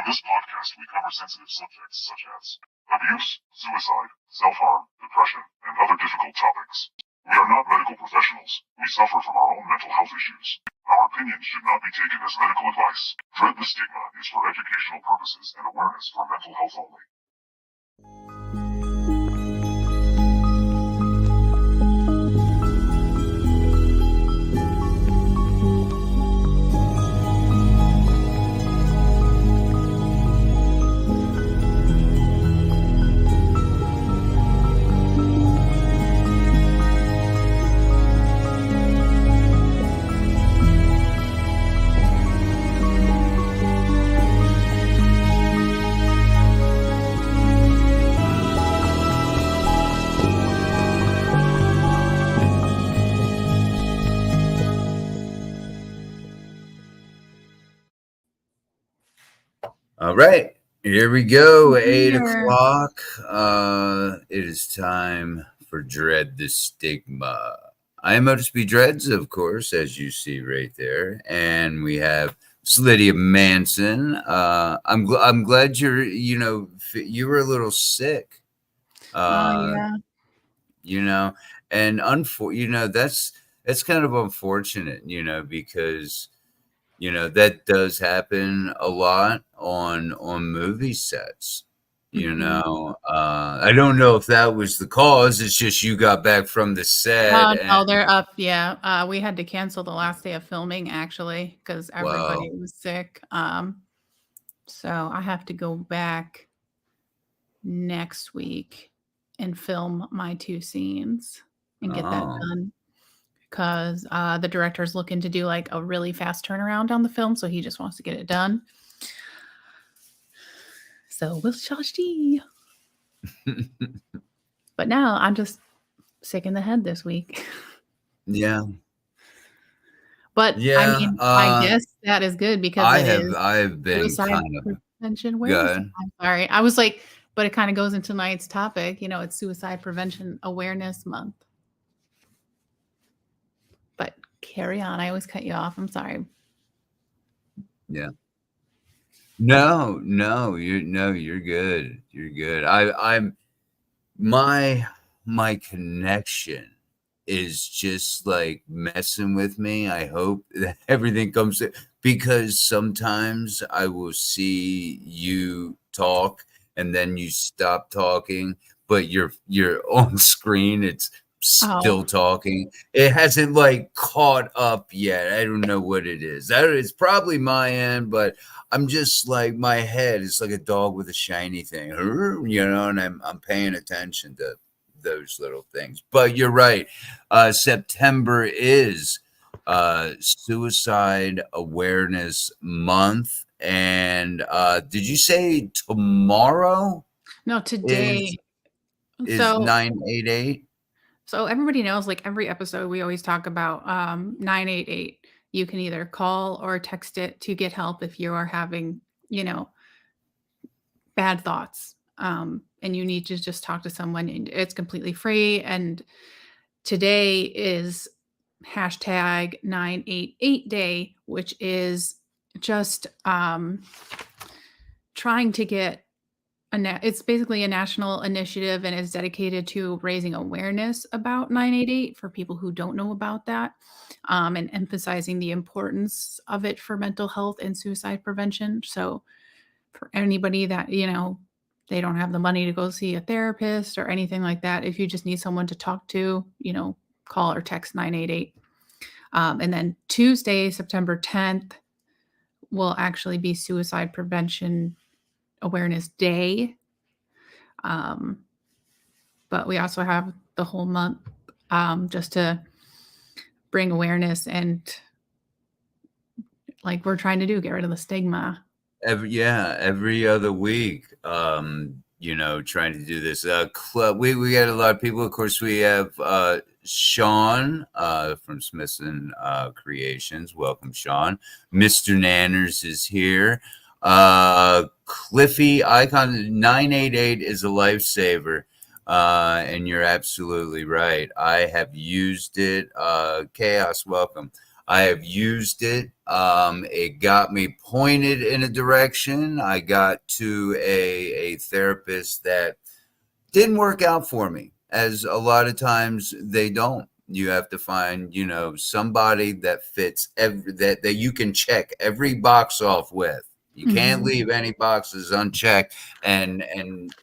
On this podcast, we cover sensitive subjects such as abuse, suicide, self-harm, depression, and other difficult topics. We are not medical professionals. We suffer from our own mental health issues. Our opinions should not be taken as medical advice. Dred the Stigma is for educational purposes and awareness for mental health only. All right, here we go. 8 o'clock. It is time for Dred the Stigma. I am Otis B. Dreads, of course, as you see right there, and we have Lydia Manson. I'm glad you were a little sick. Yeah. And that's kind of unfortunate, because that does happen a lot on movie sets. I don't know if that was the cause. It's just you got back from the set. No, they're up. Yeah. We had to cancel the last day of filming, actually, because everybody was sick. So I have to go back next week and film my 2 scenes and get that done. Because the director's looking to do like a really fast turnaround on the film, so he just wants to get it done. So we'll see. But now I'm just sick in the head this week. Yeah. But I mean, I guess that is good because I've been suicide prevention. I'm sorry. I was like, but it kind of goes into tonight's topic. It's Suicide Prevention Awareness Month. But carry on. I always cut you off. I'm sorry. Yeah. No, you're good. You're good. I'm my connection is just like messing with me. I hope that everything comes to, because sometimes I will see you talk and then you stop talking, but you're on screen. It's still talking. It hasn't like caught up yet. I don't know what it is. It's probably my end, but I'm just like, my head is like a dog with a shiny thing, and I'm paying attention to those little things. But you're right. September is Suicide Awareness Month. And did you say tomorrow? No, today is 988. So everybody knows, like every episode, we always talk about 988. You can either call or text it to get help if you are having, bad thoughts. And you need to just talk to someone. It's completely free. And today is hashtag 988 day, which is just trying to get it's basically a national initiative and is dedicated to raising awareness about 988 for people who don't know about that, and emphasizing the importance of it for mental health and suicide prevention. So for anybody that, they don't have the money to go see a therapist or anything like that, if you just need someone to talk to, call or text 988. And then Tuesday, September 10th, will actually be Suicide Prevention Awareness Day. But we also have the whole month just to bring awareness and, like we're trying to do, get rid of the stigma. Every other week, trying to do this. We got a lot of people. Of course, we have Sean from Smithson Creations. Welcome, Sean. Mr. Nanners is here. Cliffy Icon 988 is a lifesaver. And you're absolutely right. I have used it. Chaos, welcome. I have used it. It got me pointed in a direction. I got to a therapist that didn't work out for me, as a lot of times they don't. You have to find, somebody that fits that you can check every box off with. You can't leave any boxes unchecked, and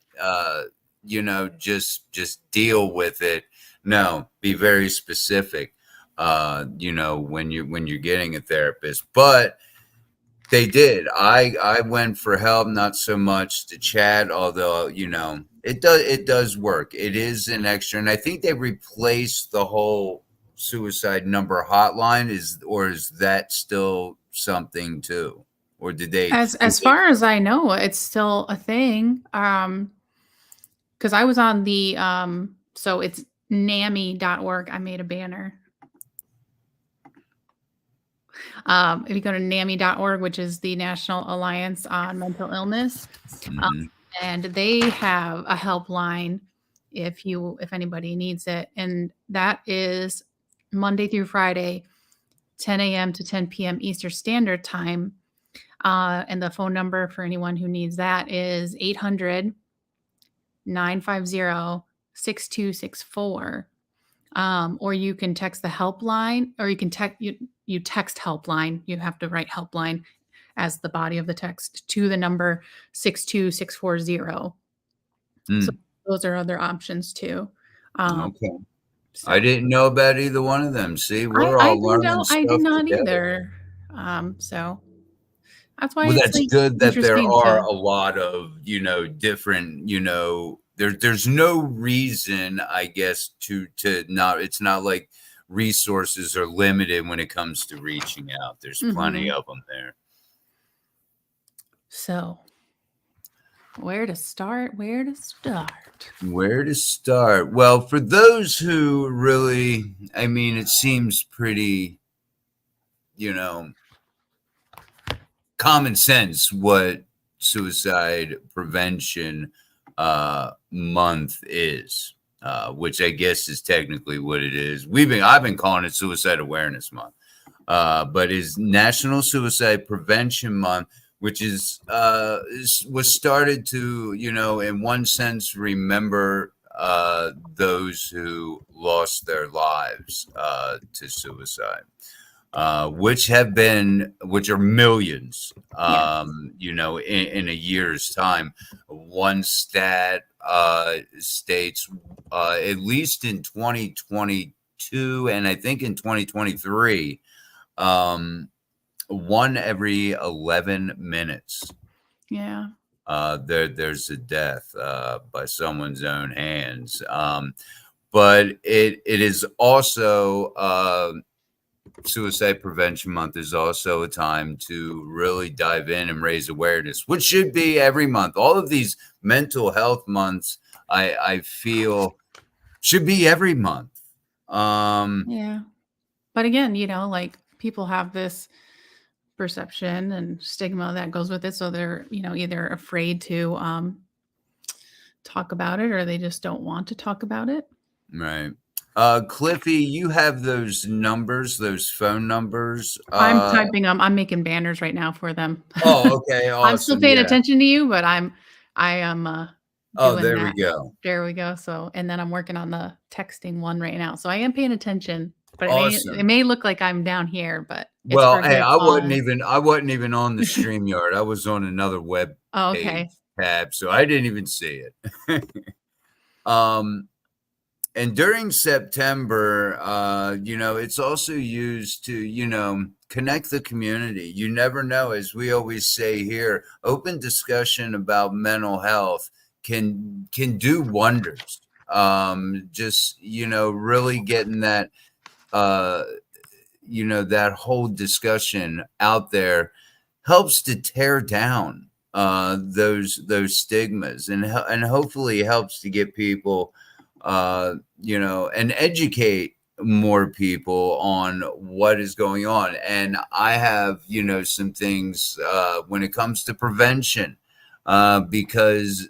just deal with it. No, be very specific. When you're getting a therapist, but they did. I went for help, not so much to chat, although it does work. It is an extra, and I think they replaced the whole suicide number hotline. Is that still something too, or did they? As far as I know, it's still a thing. Because I was on the so it's NAMI.org. I made a banner. If you go to NAMI.org, which is the National Alliance on Mental Illness, and they have a helpline if anybody needs it, and that is Monday through Friday, 10 a.m. to 10 p.m. Eastern Standard Time. And the phone number for anyone who needs that is 800-950-6264. Or you can text the helpline, or you can text helpline. You have to write helpline as the body of the text to the number 62640. So those are other options too. Okay. So. I didn't know about either one of them. See, we're all learning stuff I did not together. either. So that's why that's good that there are a lot of, different, there's no reason, I guess, to not, it's not like resources are limited when it comes to reaching out. There's plenty of them there. So where to start? Well, for those who really, it seems pretty, common sense what Suicide Prevention Month is, which I guess is technically what it is. I've been calling it Suicide Awareness Month, but is National Suicide Prevention Month, which was started to, in one sense, remember those who lost their lives to suicide. Which are millions, in a year's time. One stat states, at least in 2022, and I think in 2023, 1 every 11 minutes. Yeah. There's a death by someone's own hands. But it is also Suicide Prevention Month is also a time to really dive in and raise awareness, which should be every month. All of these mental health months, I feel, should be every month. Yeah. But again, like people have this perception and stigma that goes with it. So they're, either afraid to talk about it, or they just don't want to talk about it. Right. Cliffy, you have those phone numbers. I'm typing them. I'm making banners right now for them. Oh, okay. Awesome. I'm still paying attention to you, but I am there we go. There we go. So, and then I'm working on the texting one right now. So I am paying attention, but awesome. it may look like I'm down here, but well, hey, I wasn't even on the StreamYard. I was on another web page tab, so I didn't even see it. And during September, it's also used to, connect the community. You never know, as we always say here, open discussion about mental health can do wonders. Just, really getting that, that whole discussion out there helps to tear down those stigmas, and hopefully helps to get people, and educate more people on what is going on. And I have, some things when it comes to prevention, because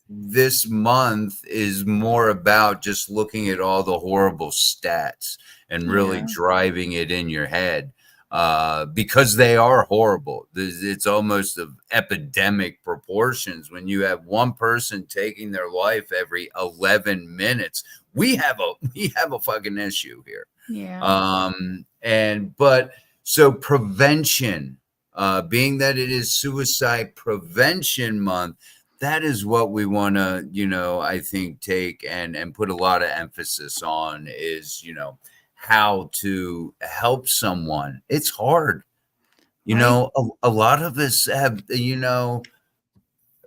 this month is more about just looking at all the horrible stats and really Yeah. driving it in your head, because they are horrible. It's almost of epidemic proportions when you have one person taking their life every 11 minutes. We have a fucking issue here. Yeah. But so prevention, being that it is Suicide Prevention Month, that is what we want to, I think take and put a lot of emphasis on is, how to help someone. It's hard. Right. A lot of us have,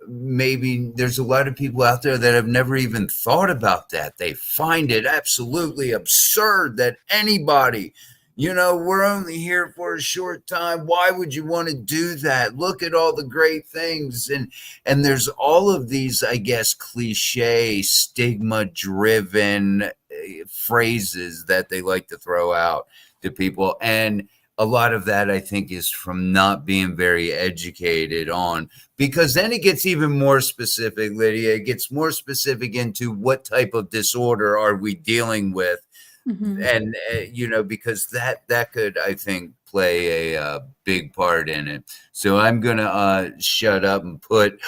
maybe there's a lot of people out there that have never even thought about that. They find it absolutely absurd that anybody, we're only here for a short time. Why would you want to do that? Look at all the great things. And there's all of these, I guess, cliche, stigma driven phrases that they like to throw out to people. And a lot of that, I think, is from not being very educated on, because then it gets even more specific, Lydia. It gets more specific into what type of disorder are we dealing with. Mhm. And, because that could, I think, play a big part in it. So I'm going to shut up and put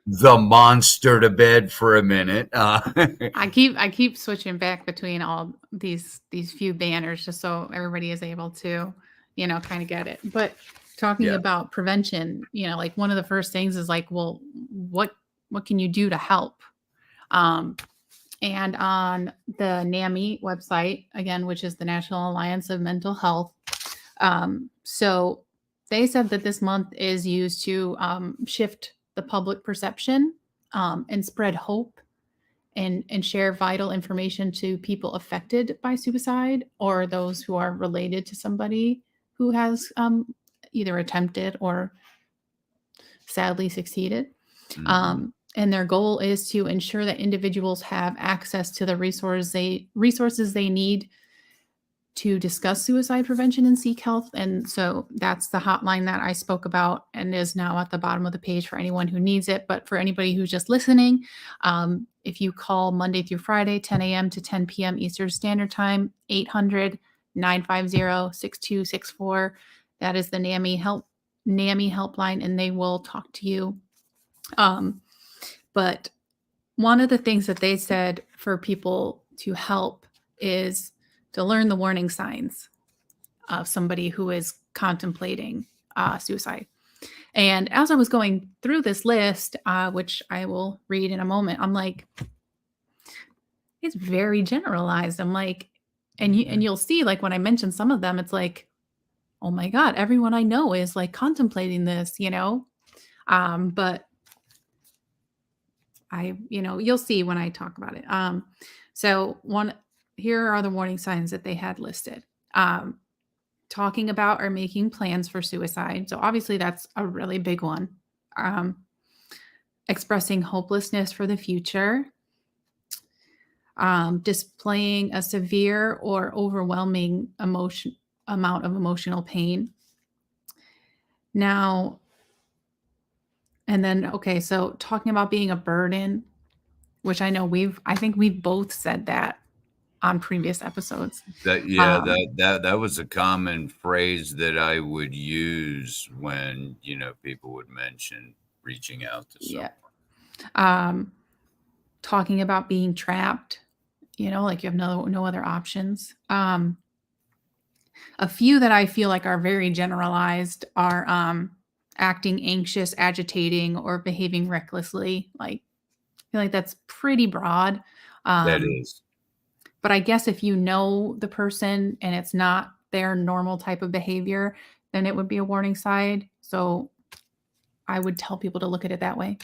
the monster to bed for a minute. I keep switching back between all these few banners just so everybody is able to, kind of get it. But talking Yeah. about prevention, like one of the first things is like, well, what can you do to help? And on the NAMI website, again, which is the National Alliance of Mental Health, so they said that this month is used to shift the public perception and spread hope and share vital information to people affected by suicide or those who are related to somebody who has either attempted or sadly succeeded. Mhm. And their goal is to ensure that individuals have access to the resources they need to discuss suicide prevention and seek help. And so that's the hotline that I spoke about and is now at the bottom of the page for anyone who needs it. But for anybody who's just listening, if you call Monday through Friday, 10 a.m. to 10 p.m. Eastern Standard Time, 800-950-6264. That is the NAMI helpline, and they will talk to you. But one of the things that they said for people to help is to learn the warning signs of somebody who is contemplating suicide. And as I was going through this list, which I will read in a moment, I'm like, it's very generalized. I'm like, and you'll see, like when I mention some of them, it's like, oh my God, everyone I know is like contemplating this, but you'll see when I talk about it. So here are the warning signs that they had listed. Talking about or making plans for suicide. So obviously that's a really big one. Expressing hopelessness for the future. Displaying a severe or overwhelming amount of emotional pain. Now, and then, okay, so talking about being a burden, which I know I think we've both said that on previous episodes. That was a common phrase that I would use when, people would mention reaching out to someone. Yeah. Talking about being trapped, like you have no other options. A few that I feel like are very generalized are acting anxious, agitating, or behaving recklessly. Like, I feel like that's pretty broad. That is. But I guess if you know the person and it's not their normal type of behavior, then it would be a warning sign. So I would tell people to look at it that way.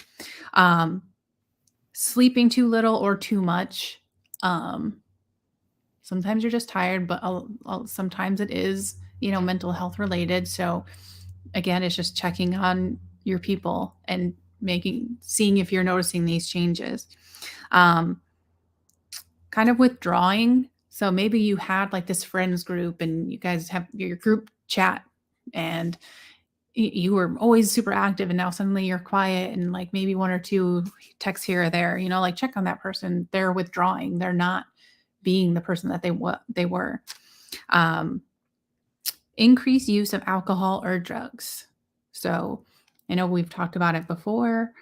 Sleeping too little or too much. Sometimes you're just tired, but sometimes it is, mental health related. So again, it's just checking on your people and seeing if you're noticing these changes. Kind of withdrawing. So maybe you had like this friends group and you guys have your group chat and you were always super active and now suddenly you're quiet and like maybe one or two texts here or there, like check on that person. They're withdrawing. They're not being the person that they were. Increased use of alcohol or drugs. So I know we've talked about it before.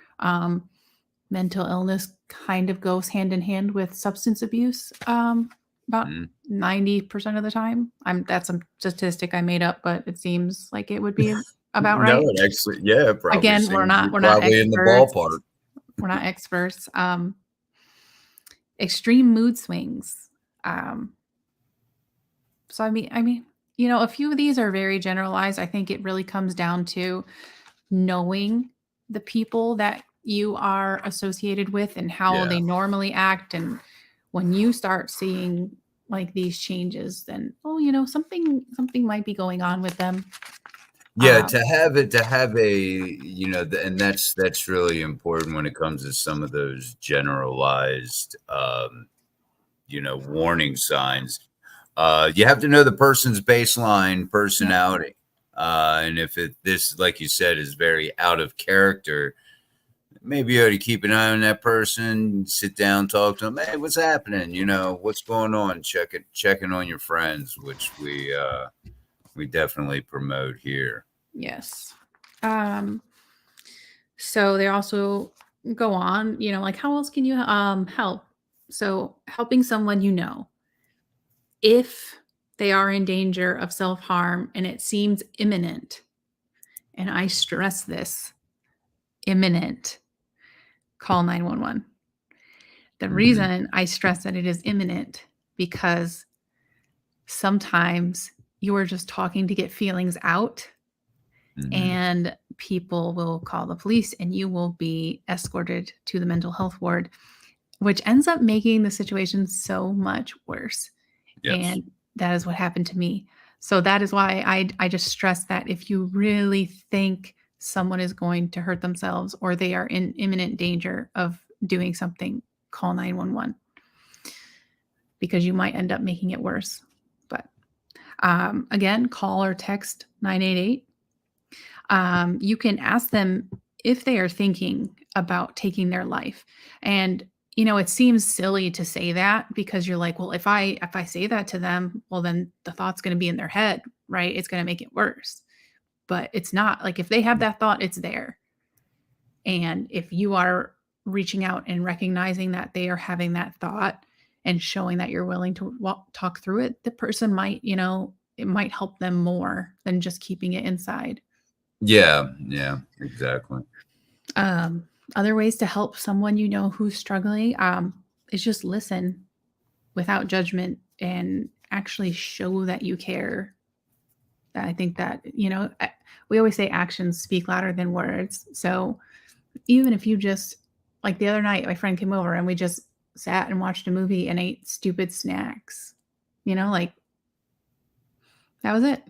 Mental illness kind of goes hand in hand with substance abuse, about Mm. 90% of the time. That's a statistic I made up, but it seems like it would be about No, right. it actually, yeah, it probably Again, seems you're we're not probably in the experts. ballpark. We're not experts. Extreme mood swings. So I mean, a few of these are very generalized. I think it really comes down to knowing the people that you are associated with and how Yeah. they normally act. And when you start seeing like these changes, then something might be going on with them. Yeah, to have a, and that's really important when it comes to some of those generalized, warning signs. You have to know the person's baseline personality. And if this, like you said, is very out of character, maybe you ought to keep an eye on that person, sit down, talk to them. Hey, what's happening? What's going on? Checking on your friends, which we definitely promote here. Yes. So they also go on, like how else can you help? So helping someone if they are in danger of self-harm and it seems imminent, and I stress this, imminent, call 911. The reason I stress that it is imminent because sometimes you are just talking to get feelings out and people will call the police and you will be escorted to the mental health ward, which ends up making the situation so much worse. Yes. And that is what happened to me. So that is why I just stress that if you really think someone is going to hurt themselves or they are in imminent danger of doing something, call 911 because you might end up making it worse. But again, call or text 988. You can ask them if they are thinking about taking their life. And it seems silly to say that because you're like, well, if I say that to them, well, then the thought's going to be in their head, right? It's going to make it worse. But it's not. Like if they have that thought, it's there. And if you are reaching out and recognizing that they are having that thought and showing that you're willing to talk through it, the person might, it might help them more than just keeping it inside. Yeah, exactly. Other ways to help someone who's struggling is just listen without judgment and actually show that you care. I think that, we always say actions speak louder than words. So even if you just, like the other night, my friend came over and we just sat and watched a movie and ate stupid snacks, like that was it.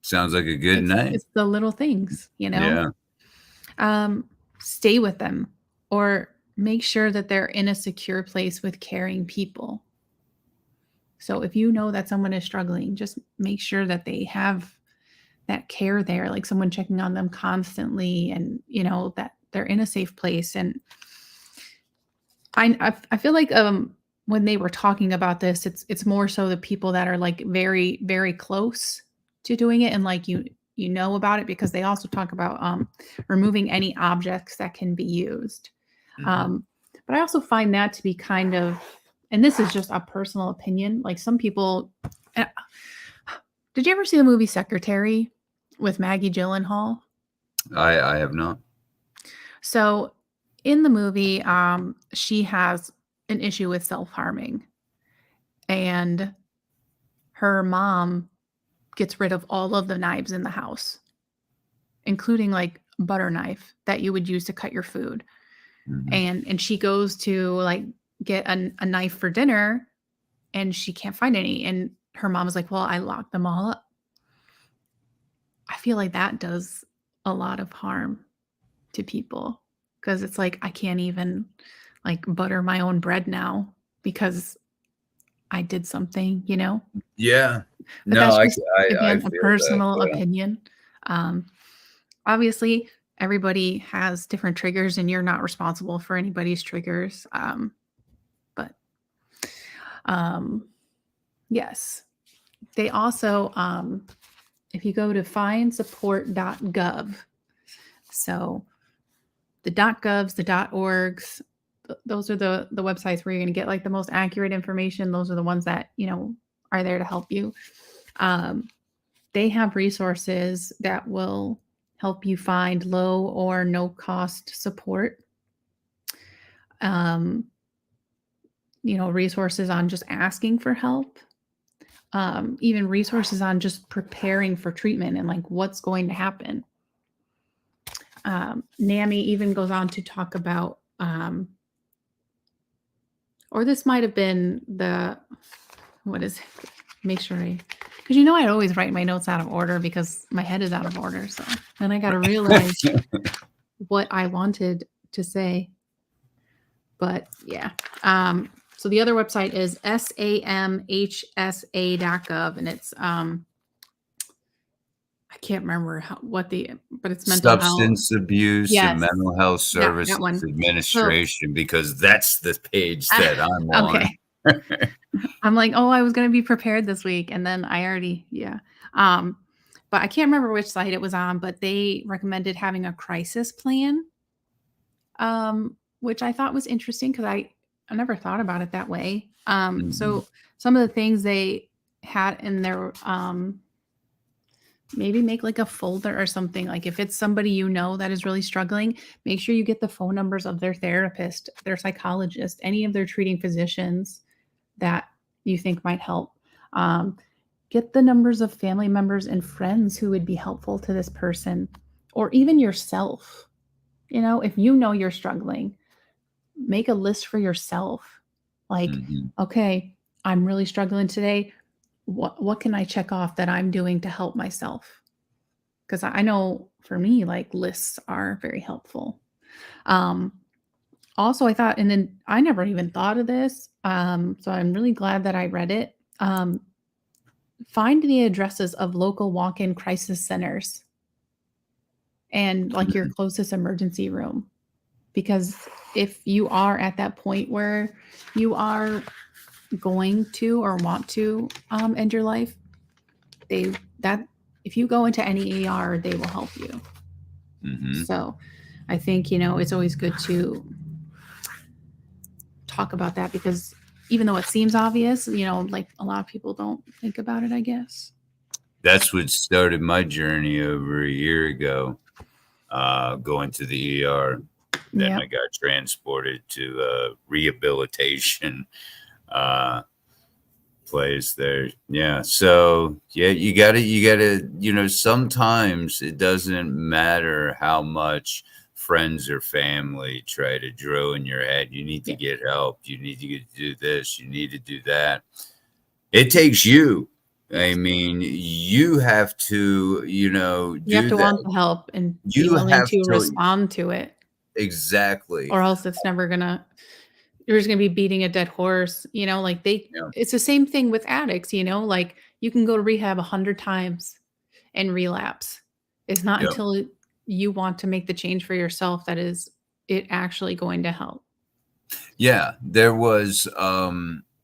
Sounds like a good night. It's the little things, Yeah. Stay with them or make sure that they're in a secure place with caring people. So if you know that someone is struggling, just make sure that they have that care there, like someone checking on them constantly and, that they're in a safe place. And I feel like when they were talking about this, it's more so the people that are like very, very close to doing it and like you know about it because they also talk about removing any objects that can be used. But I also find that to be kind of, and this is just a personal opinion, like some people, did you ever see the movie Secretary with Maggie Gyllenhaal? I have not. So in the movie, she has an issue with self-harming and her mom gets rid of all of the knives in the house, including like butter knife that you would use to cut your food. And she goes to like get a knife for dinner and she can't find any. And her mom is like, well, I locked them all up. I feel like that does a lot of harm to people because it's like, I can't even like butter my own bread now because I did something, Yeah. But No, that's I just, again, a feel personal that. opinion. Obviously, everybody has different triggers and you're not responsible for anybody's triggers. But yes. They also, if you go to findsupport.gov, so the .govs, the .orgs, those are the websites where you're going to get like the most accurate information. Those are the ones that, are there to help you. They have resources that will help you find low or no cost support. Resources on just asking for help. Even resources on just preparing for treatment and like what's going to happen. NAMI even goes on to talk about, or this might have been what is it? Make sure because I always write my notes out of order because my head is out of order. So then I got to realize what I wanted to say. But yeah. So the other website is samhsa.gov, and it's I can't remember but it's mental health. Substance Abuse and Yes. Mental Health That Services one. Administration, because that's the page that I'm on. Okay. I'm like, oh, I was going to be prepared this week. And then I already, yeah. But I can't remember which site it was on, but they recommended having a crisis plan, which I thought was interesting because I never thought about it that way. So some of the things they had in their, maybe make like a folder or something. Like if it's somebody that is really struggling, make sure you get the phone numbers of their therapist, their psychologist, any of their treating physicians that you think might help. Get the numbers of family members and friends who would be helpful to this person, or even yourself. If you're struggling, make a list for yourself. Like, okay, I'm really struggling today. What can I check off that I'm doing to help myself? Because I know for me, like lists are very helpful. Also, I thought, and then I never even thought of this. So I'm really glad that I read it. Find the addresses of local walk-in crisis centers and like your closest emergency room. Because if you are at that point where you are going to or want to end your life, if you go into any ER, they will help you. So I think, it's always good to talk about that because even though it seems obvious, like a lot of people don't think about it, I guess. That's what started my journey over a year ago, going to the ER. Then I got transported to a rehabilitation place there. Yeah. So yeah, you gotta, sometimes it doesn't matter how much friends or family try to drill in your head. You need to get help. You need to do this. You need to do that. It takes you. I mean, you have to, you have to want the help and be willing to respond to it. Exactly. Or else it's never you're just gonna be beating a dead horse, like it's the same thing with addicts, like you can go to rehab 100 times and relapse. It's not until you want to make the change for yourself that is it actually going to help. Yeah, there was,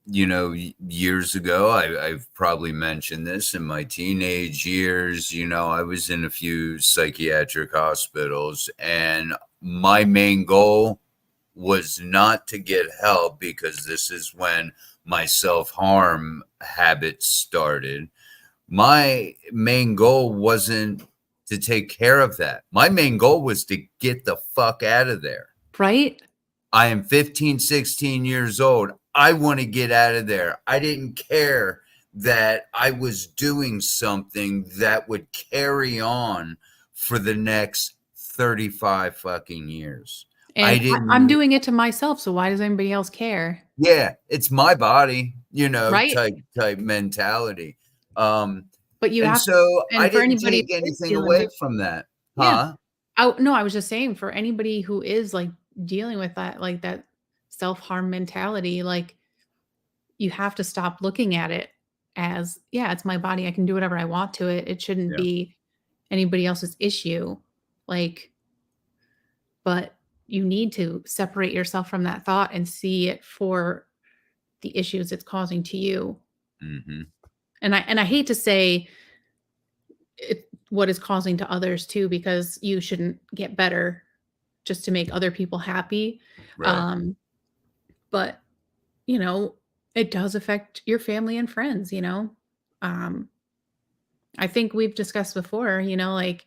years ago, I've probably mentioned this in my teenage years, I was in a few psychiatric hospitals, and my main goal was not to get help because this is when my self-harm habits started. My main goal wasn't to take care of that. My main goal was to get the fuck out of there. Right? I am 15, 16 years old. I want to get out of there. I didn't care that I was doing something that would carry on for the next 35 fucking years. And I'm doing it to myself, so why does anybody else care? Yeah, it's my body, right? type mentality. But you have I didn't take anything away from that. Huh? Yeah. No, I was just saying for anybody who is like dealing with that, like that self-harm mentality, like you have to stop looking at it as, it's my body. I can do whatever I want to it. It shouldn't be anybody else's issue. But you need to separate yourself from that thought and see it for the issues it's causing to you. And I hate to say what is causing to others too, because you shouldn't get better just to make other people happy. Right. Um, but you know, it does affect your family and friends, Um, I think we've discussed before, like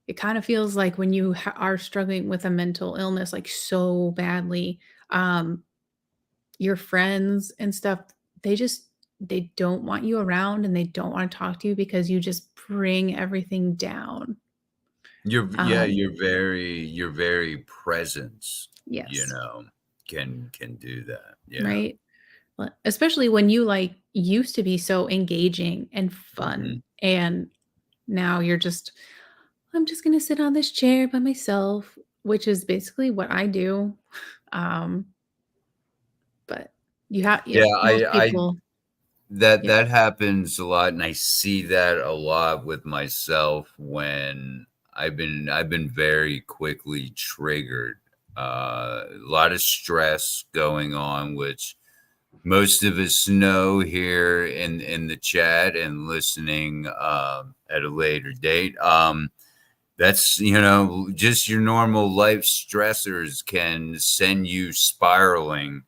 it kind of feels like when you are struggling with a mental illness like so badly, um, your friends and stuff, they don't want you around and they don't want to talk to you because you just bring everything down. Yeah, Um, your very presence, yes, can do that. Yeah. right? Especially when you like used to be so engaging and Mhm. fun and now you're just, I'm just going to sit on this chair by myself, which is basically what I do. Um, but yeah, Yeah, most I people, yeah. that happens a lot, and I see that a lot with myself when I've been very quickly triggered. A lot of stress going on, which most of us know here in the chat and listening at a later date. That's just your normal life stressors can send you spiraling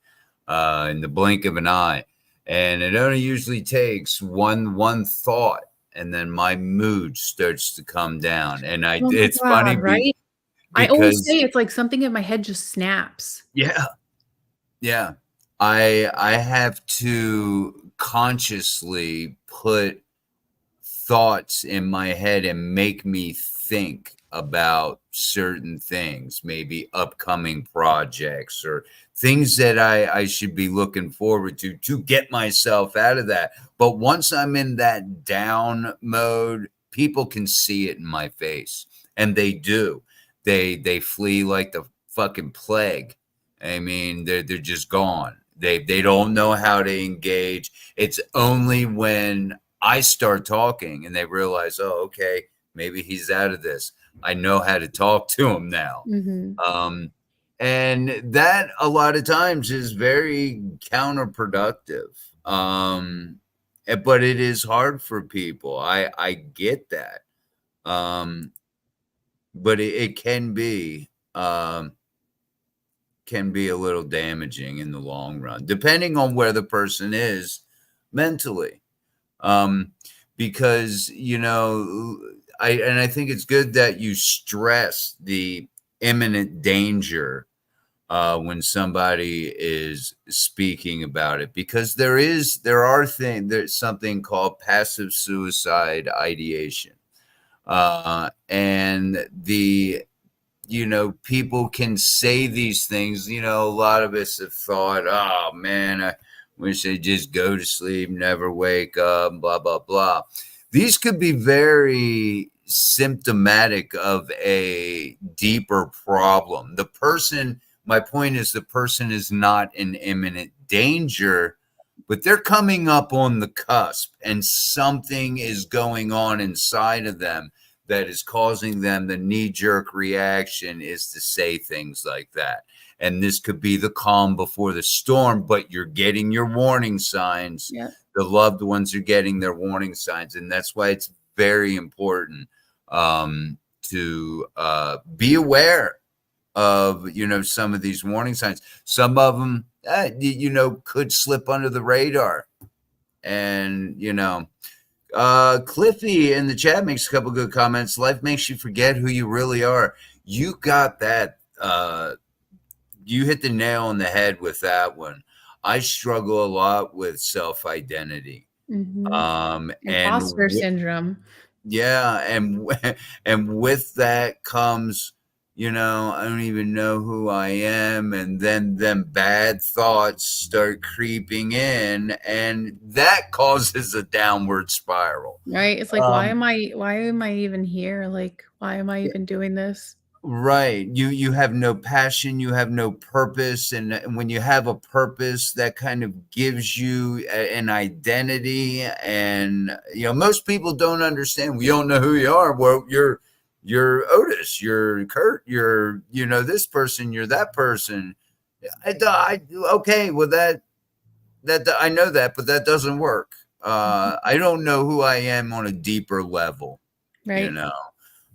in the blink of an eye, and it only usually takes one thought, and then my mood starts to come down. And Oh my it's funny God, right? I always because say it's like something in my head just snaps. yeah, yeah, I have to consciously put thoughts in my head and make me think about certain things, maybe upcoming projects or things that I should be looking forward to get myself out of that. But once I'm in that down mode, people can see it in my face, and they do. They flee like the fucking plague. I mean, they're just gone. They don't know how to engage. It's only when I start talking and they realize, oh, okay, maybe he's out of this. I know how to talk to him now. Mhm. Um, and that a lot of times is very counterproductive. But it is hard for people. I get that. Um, but it can be a little damaging in the long run, depending on where the person is mentally. um, because I think it's good that you stress the imminent danger when somebody is speaking about it, because there's something called passive suicide ideation, and people can say these things. A lot of us have thought, oh man, I wish they just go to sleep, never wake up, blah, blah, blah. These could be very symptomatic of a deeper problem. My point is, the person is not in imminent danger, but they're coming up on the cusp, and something is going on inside of them that is causing them the knee-jerk reaction is to say things like that. And this could be the calm before the storm, but you're getting your warning signs. Yeah. The loved ones are getting their warning signs. And that's why it's very important to be aware of, some of these warning signs. Some of them, could slip under the radar. And, Cliffy in the chat makes a couple good comments. Life makes you forget who you really are. You got that. You hit the nail on the head with that one. I struggle a lot with self-identity. Mhm. And Imposter syndrome. yeah, and with that comes, I don't even know who I am, and then them bad thoughts start creeping in, and that causes a downward spiral. Right? It's like, Um, why am I even here? Like, why am I even doing this? right. You have no passion, you have no purpose, and when you have a purpose, that kind of gives you an identity. And most people don't understand. We don't know who you are. Well, you're Otis, you're Kurt, you're this person, you're that person. Okay, well that I know that, but that doesn't work. I don't know who I am on a deeper level, you Right. know.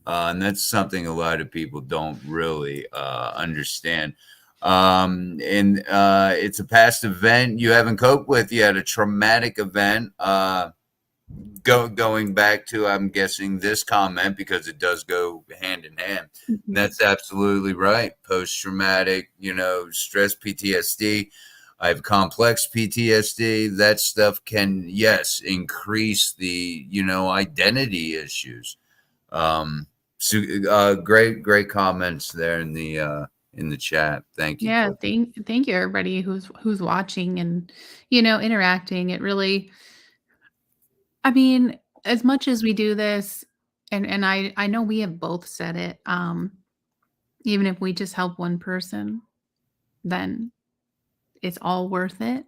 And that's something a lot of people don't really understand. And it's a past event you haven't coped with. You had a traumatic event. Going back to, I'm guessing, this comment, because it does go hand in hand. Mhm. That's absolutely right. Post traumatic, stress, PTSD. I have complex PTSD. That stuff can, yes, increase the, identity issues. So, great comments there in the chat. Thank you, Yeah, Cliff. thank you everybody who's watching and interacting. It really, I mean, as much as we do this, and I know we have both said it, even if we just help one person, then it's all worth it.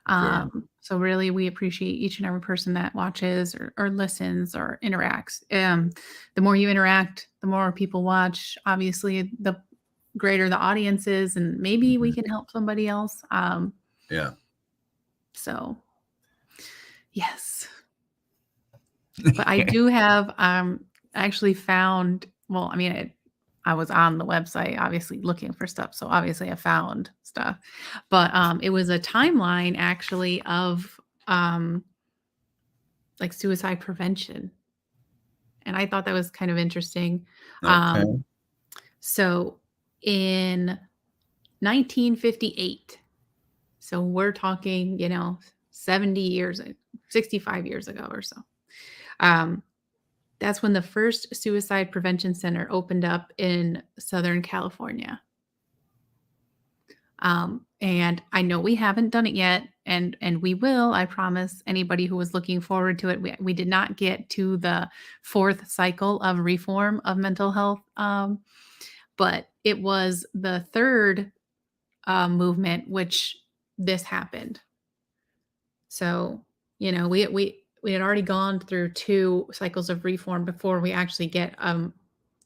Sure. So really, we appreciate each and every person that watches or listens or interacts. The more you interact, the more people watch. Obviously, the greater the audience is, and maybe we Mhm. can help somebody else. Yeah. So yes, but I do have I actually found. Well, I mean, I was on the website obviously looking for stuff, so obviously I found stuff. But it was a timeline actually of like suicide prevention, and I thought that was kind of interesting. Okay. So in 1958, so we're talking, 70 years, 65 years ago or so. Um, that's when the first suicide prevention center opened up in Southern California. And I know we haven't done it yet, and we will. I promise anybody who was looking forward to it. We did not get to the fourth cycle of reform of mental health, but it was the third movement which this happened. So we had already gone through two cycles of reform before we actually get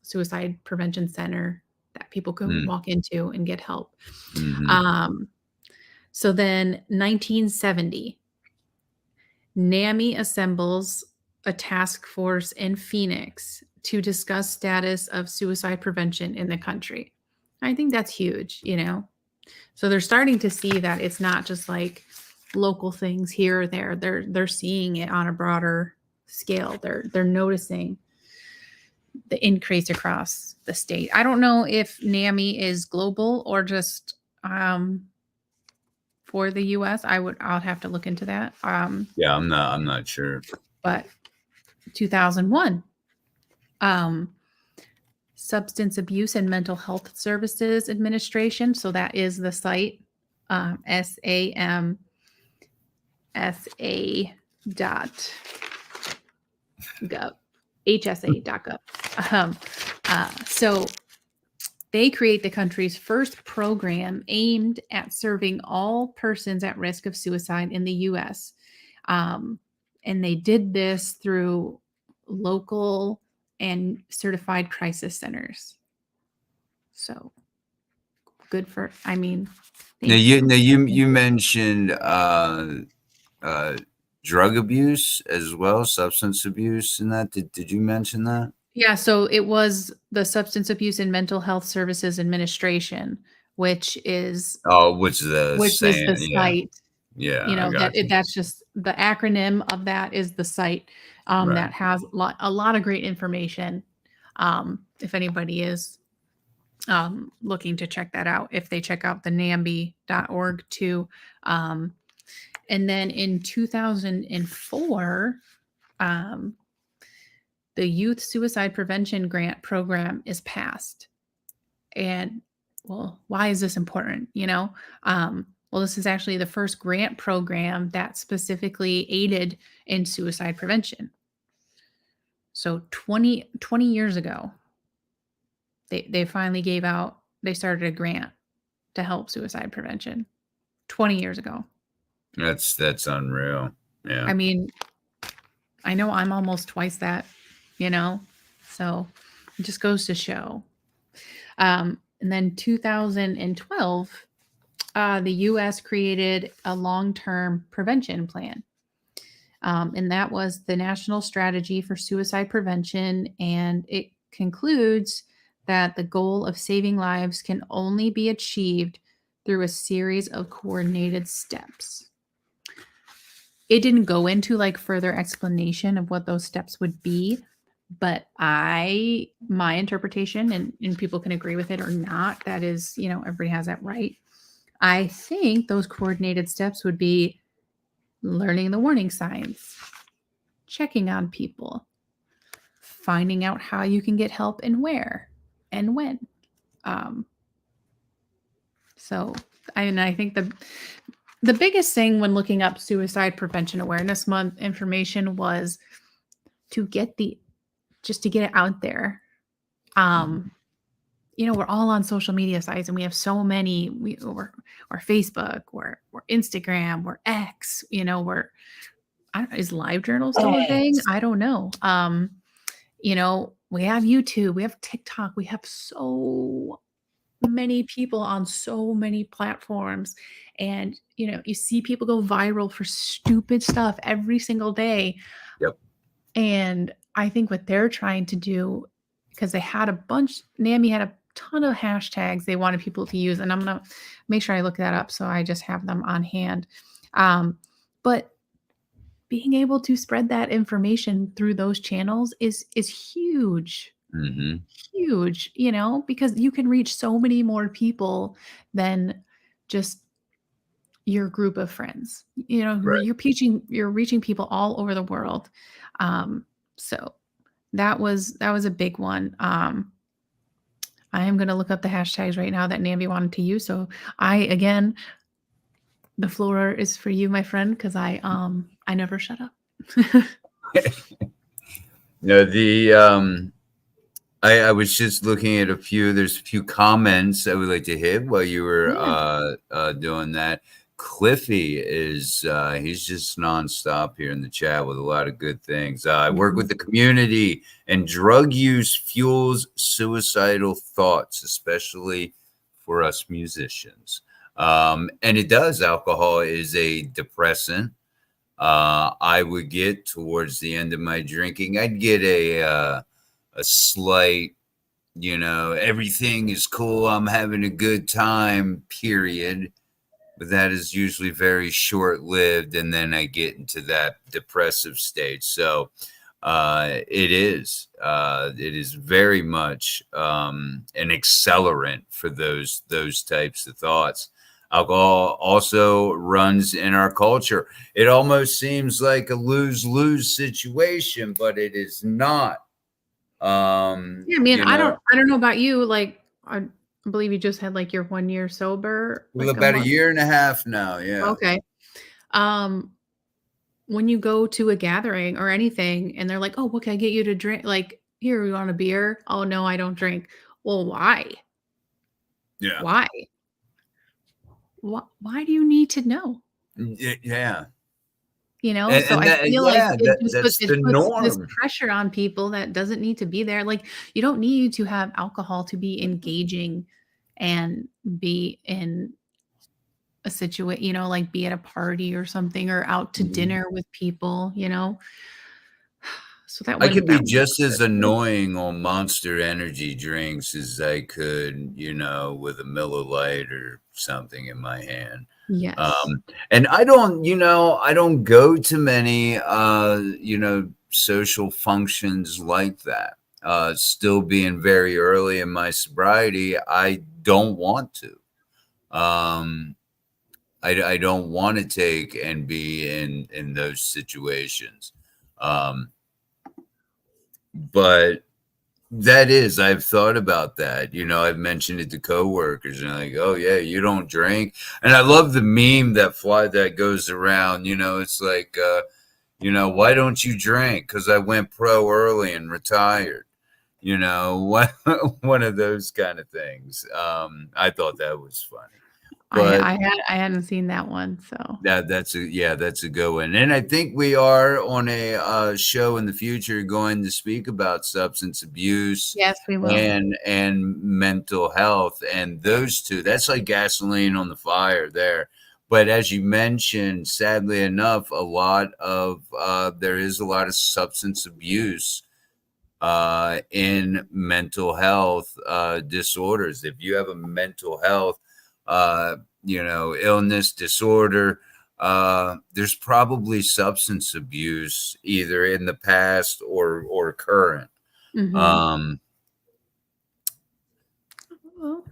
suicide prevention center that people can walk into and get help. Mm-hmm. Um, So then 1970, NAMI assembles a task force in Phoenix to discuss status of suicide prevention in the country. I think that's huge. So they're starting to see that it's not just like local things here or there. They're seeing it on a broader scale. They're noticing the increase across the state. I don't know if NAMI is global or just for the US. I'll have to look into that. Yeah, I'm not sure. But 2001, Substance Abuse and Mental Health Services Administration. So that is the site, SAMSA dot gov, HSA.gov. So they create the country's first program aimed at serving all persons at risk of suicide in the U.S. And they did this through local and certified crisis centers. So good for, I mean, Now thank you. you mentioned drug abuse as well, substance abuse, and that. Did you mention that? Yeah, so it was the Substance Abuse and Mental Health Services Administration, which is Oh, which is the the same? Yeah, site. yeah, I got you. That's just the acronym of that is the site Right. that has a lot of great information. If anybody is looking to check that out, if they check out the nambi.org too. And then in 2004, the Youth Suicide Prevention Grant Program is passed. And well, why is this important? Well, this is actually the first grant program that specifically aided in suicide prevention. So 20 years ago, they finally they started a grant to help suicide prevention 20 years ago. That's unreal. Yeah. I mean, I know I'm almost twice that, so it just goes to show. And then 2012, the U.S. created a long-term prevention plan. And that was the National Strategy for Suicide Prevention. And it concludes that the goal of saving lives can only be achieved through a series of coordinated steps. It didn't go into like further explanation of what those steps would be, but my interpretation, and people can agree with it or not, that is, everybody has that right. I think those coordinated steps would be learning the warning signs, checking on people, finding out how you can get help and where and when. So I think the biggest thing when looking up Suicide Prevention Awareness Month information was to get just to get it out there. We're all on social media sites and we have so many, or Facebook, or Instagram, or X, is LiveJournal still a thing? I don't know. We have YouTube, we have TikTok, we have so many people on so many platforms, and you see people go viral for stupid stuff every single day. Yep. And I think what they're trying to do, because NAMI had a ton of hashtags they wanted people to use, and I'm gonna make sure I look that up so I just have them on hand. But being able to spread that information through those channels is huge. Mm-hmm. Huge, because you can reach so many more people than just your group of friends. Right. You're reaching people all over the world. So that was a big one. I am going to look up the hashtags right now that Nambi wanted to use. So the floor is for you, my friend, because I never shut up. I was just looking at there's a few comments I would like to hit while you were doing that. Cliffy is he's just nonstop here in the chat with a lot of good things. I work with the community, and drug use fuels suicidal thoughts, especially for us musicians. And it does. Alcohol is a depressant. I would get towards the end of my drinking, I'd get a slight, everything is cool, I'm having a good time, period. But that is usually very short-lived, and then I get into that depressive state. So it is very much an accelerant for those types of thoughts. Alcohol also runs in our culture. It almost seems like a lose-lose situation, but it is not. I don't know about you. Like, I believe you just had like your 1 year sober. Well, about a year and a half now. Yeah. Okay. When you go to a gathering or anything and they're like, oh, what can I get you to drink? Like, here, you want a beer? Oh, no, I don't drink. Well, why? Yeah. Why? Why do you need to know? Yeah. So I feel like it puts this pressure on people that doesn't need to be there. Like, you don't need to have alcohol to be engaging and be in a situation, like be at a party or something, or out to dinner with people, So that I could be just as annoying on Monster Energy drinks as I could, with a Miller Lite or something in my hand. Yes. And I don't go to many, social functions like that. Still being very early in my sobriety, I don't want to. I don't want to take and be in those situations. But I've thought about that. I've mentioned it to coworkers, and like, oh yeah, you don't drink. And I love the meme that goes around, it's like, why don't you drink? Because I went pro early and retired, one of those kind of things. I thought that was funny. But I hadn't seen that one, so that's a good one. And I think we are on a show in the future going to speak about substance abuse. Yes, we will. And mental health, and those two. That's like gasoline on the fire there. But as you mentioned, sadly enough, there is a lot of substance abuse in mental health disorders. If you have a mental health, illness, disorder, there's probably substance abuse either in the past or current. Mhm. Well,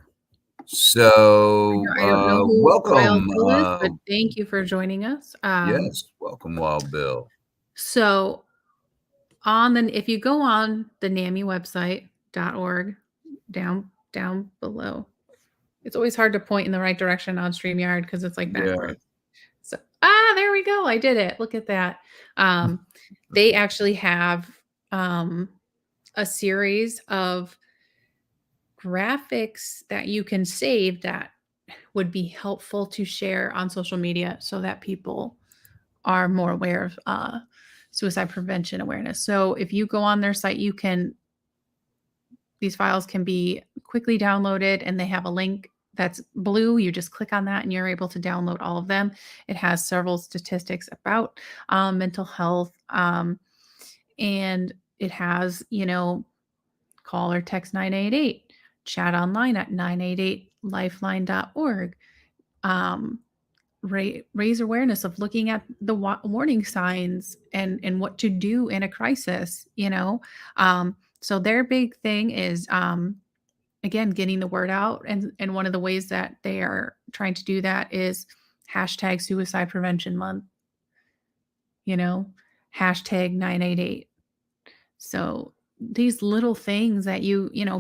So I don't know who Wild welcome. Bill is, but thank you for joining us. Yes, welcome, Wild Bill. So if you go on the NAMI website.org down below, it's always hard to point in the right direction on StreamYard because it's like Yeah. backwards. So there we go. I did it. Look at that. They actually have a series of graphics that you can save that would be helpful to share on social media so that people are more aware of suicide prevention awareness. So if you go on their site, these files can be quickly downloaded, and they have a link that's blue. You just click on that and you're able to download all of them. It has several statistics about mental health, and it has, call or text 988, chat online at 988lifeline.org. Raise awareness of looking at the warning signs and what to do in a crisis. So their big thing is, again, getting the word out, and one of the ways that they are trying to do that is hashtag suicide prevention month, hashtag 988. So these little things that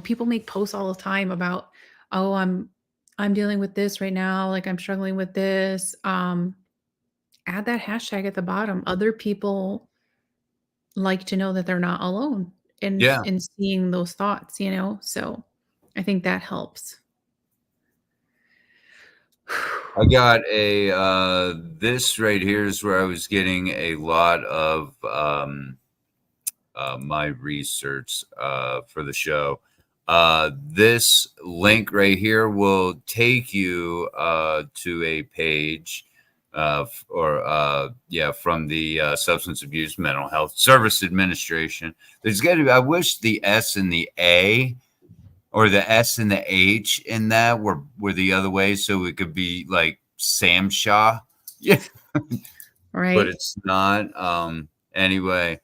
people make posts all the time about, oh, I'm dealing with this right now, like I'm struggling with this. Add that hashtag at the bottom. Other people like to know that they're not alone in Yeah. seeing those thoughts, so I think that helps. I got this right here is where I was getting a lot of my research for the show. This link right here will take you to a page from the Substance Abuse Mental Health Service Administration. There's got to be, I wish the S and the A or the S and the H in that were the other way, so it could be like Sam Shaw. Yeah. Right. But it's not. Anyway,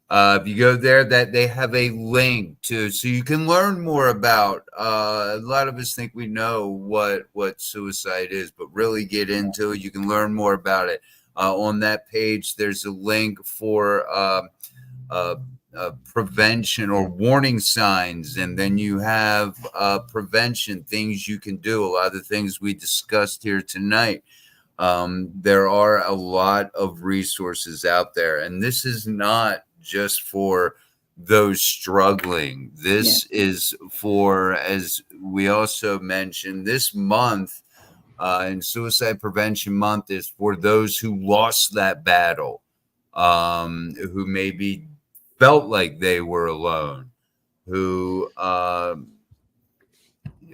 if you go there, that they have a link to, so you can learn more about. A lot of us think we know what suicide is, but really get into it. You can learn more about it. On that page, there's a link for prevention or warning signs, and then you have prevention things you can do. A lot of the things we discussed here tonight. There are a lot of resources out there, and this is not just for those struggling. This is for, as we also mentioned, this month in Suicide Prevention Month is for those who lost that battle, who maybe felt like they were alone, who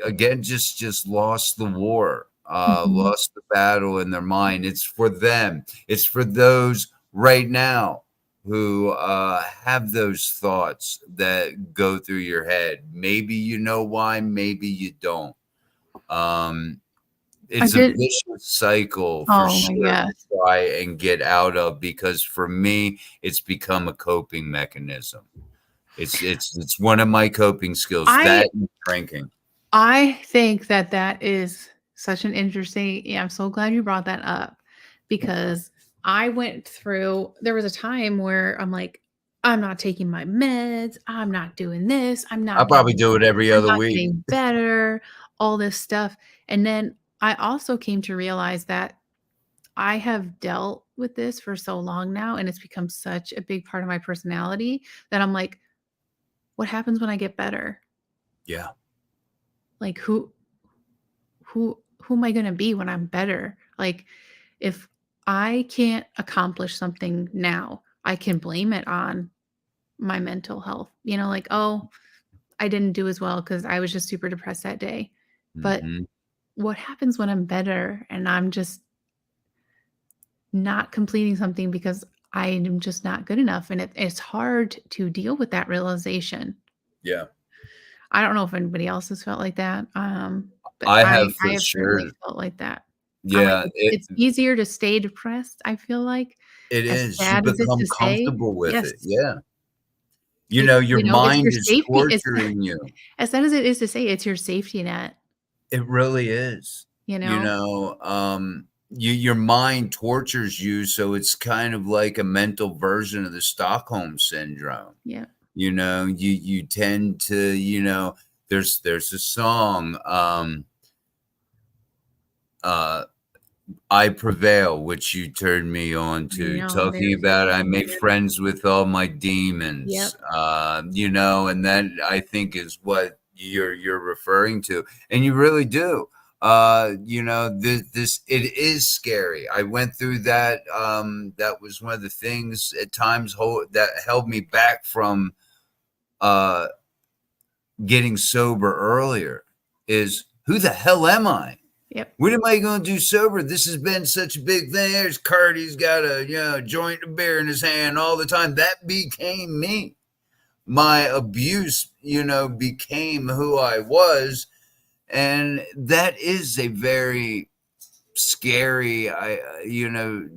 again just lost the war, lost the battle in their mind. It's for them. It's for those right now who have those thoughts that go through your head. Maybe you know why, maybe you don't. It's a vicious cycle for sure to try and get out of, because for me, it's become a coping mechanism. It's one of my coping skills, that and drinking. I think that is such an interesting. Yeah, I'm so glad you brought that up, because I went through. There was a time where I'm like, I'm not taking my meds. I'm not doing this. I probably do it every other week. Getting better, all this stuff, and then I also came to realize that I have dealt with this for so long now, and it's become such a big part of my personality that I'm like, what happens when I get better? Yeah. Like who am I going to be when I'm better? Like, if I can't accomplish something now, I can blame it on my mental health. Like, oh, I didn't do as well because I was just super depressed that day. But what happens when I'm better and I'm just not completing something because I am just not good enough. And it's hard to deal with that realization. Yeah. I don't know if anybody else has felt like that. But I I have for have certainly sure. felt like that. Yeah, It's easier to stay depressed, I feel like, it as is. You sad as it's become to say. comfortable with Yes. it. Yeah. It's, Your it's your mind is safety. It's torturing you. as sad as it is to say, it's your safety net, It really is. you know? Your mind tortures you, so it's kind of like a mental version of the Stockholm syndrome. Yeah. You tend to, there's a song, I Prevail, which you turned me on I to, know, talking there's a about I song make there. friends with all my Yep. demons. And that I think is what you're referring to. And you really do. This it is scary. I went through that. That was one of the things at times that held me back from getting sober earlier. Is who the hell am I? Yep. What am I going to do sober? This has been such a big thing. There's Cardi's got a joint of beer in his hand all the time. That became me. My abuse, became who I was, and that is a very scary,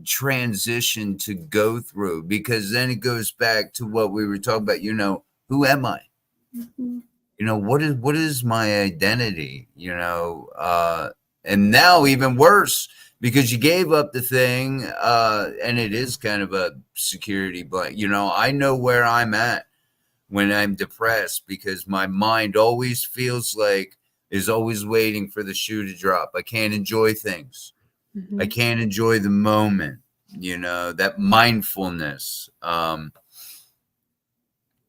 transition to go through, because then it goes back to what we were talking about. Who am I? Mhm. What is my identity? And now even worse, because you gave up the thing, and it is kind of a security blanket. I know where I'm at when I'm depressed, because my mind always feels like is always waiting for the shoe to drop. I can't enjoy things. Mhm. I can't enjoy the moment, that mindfulness.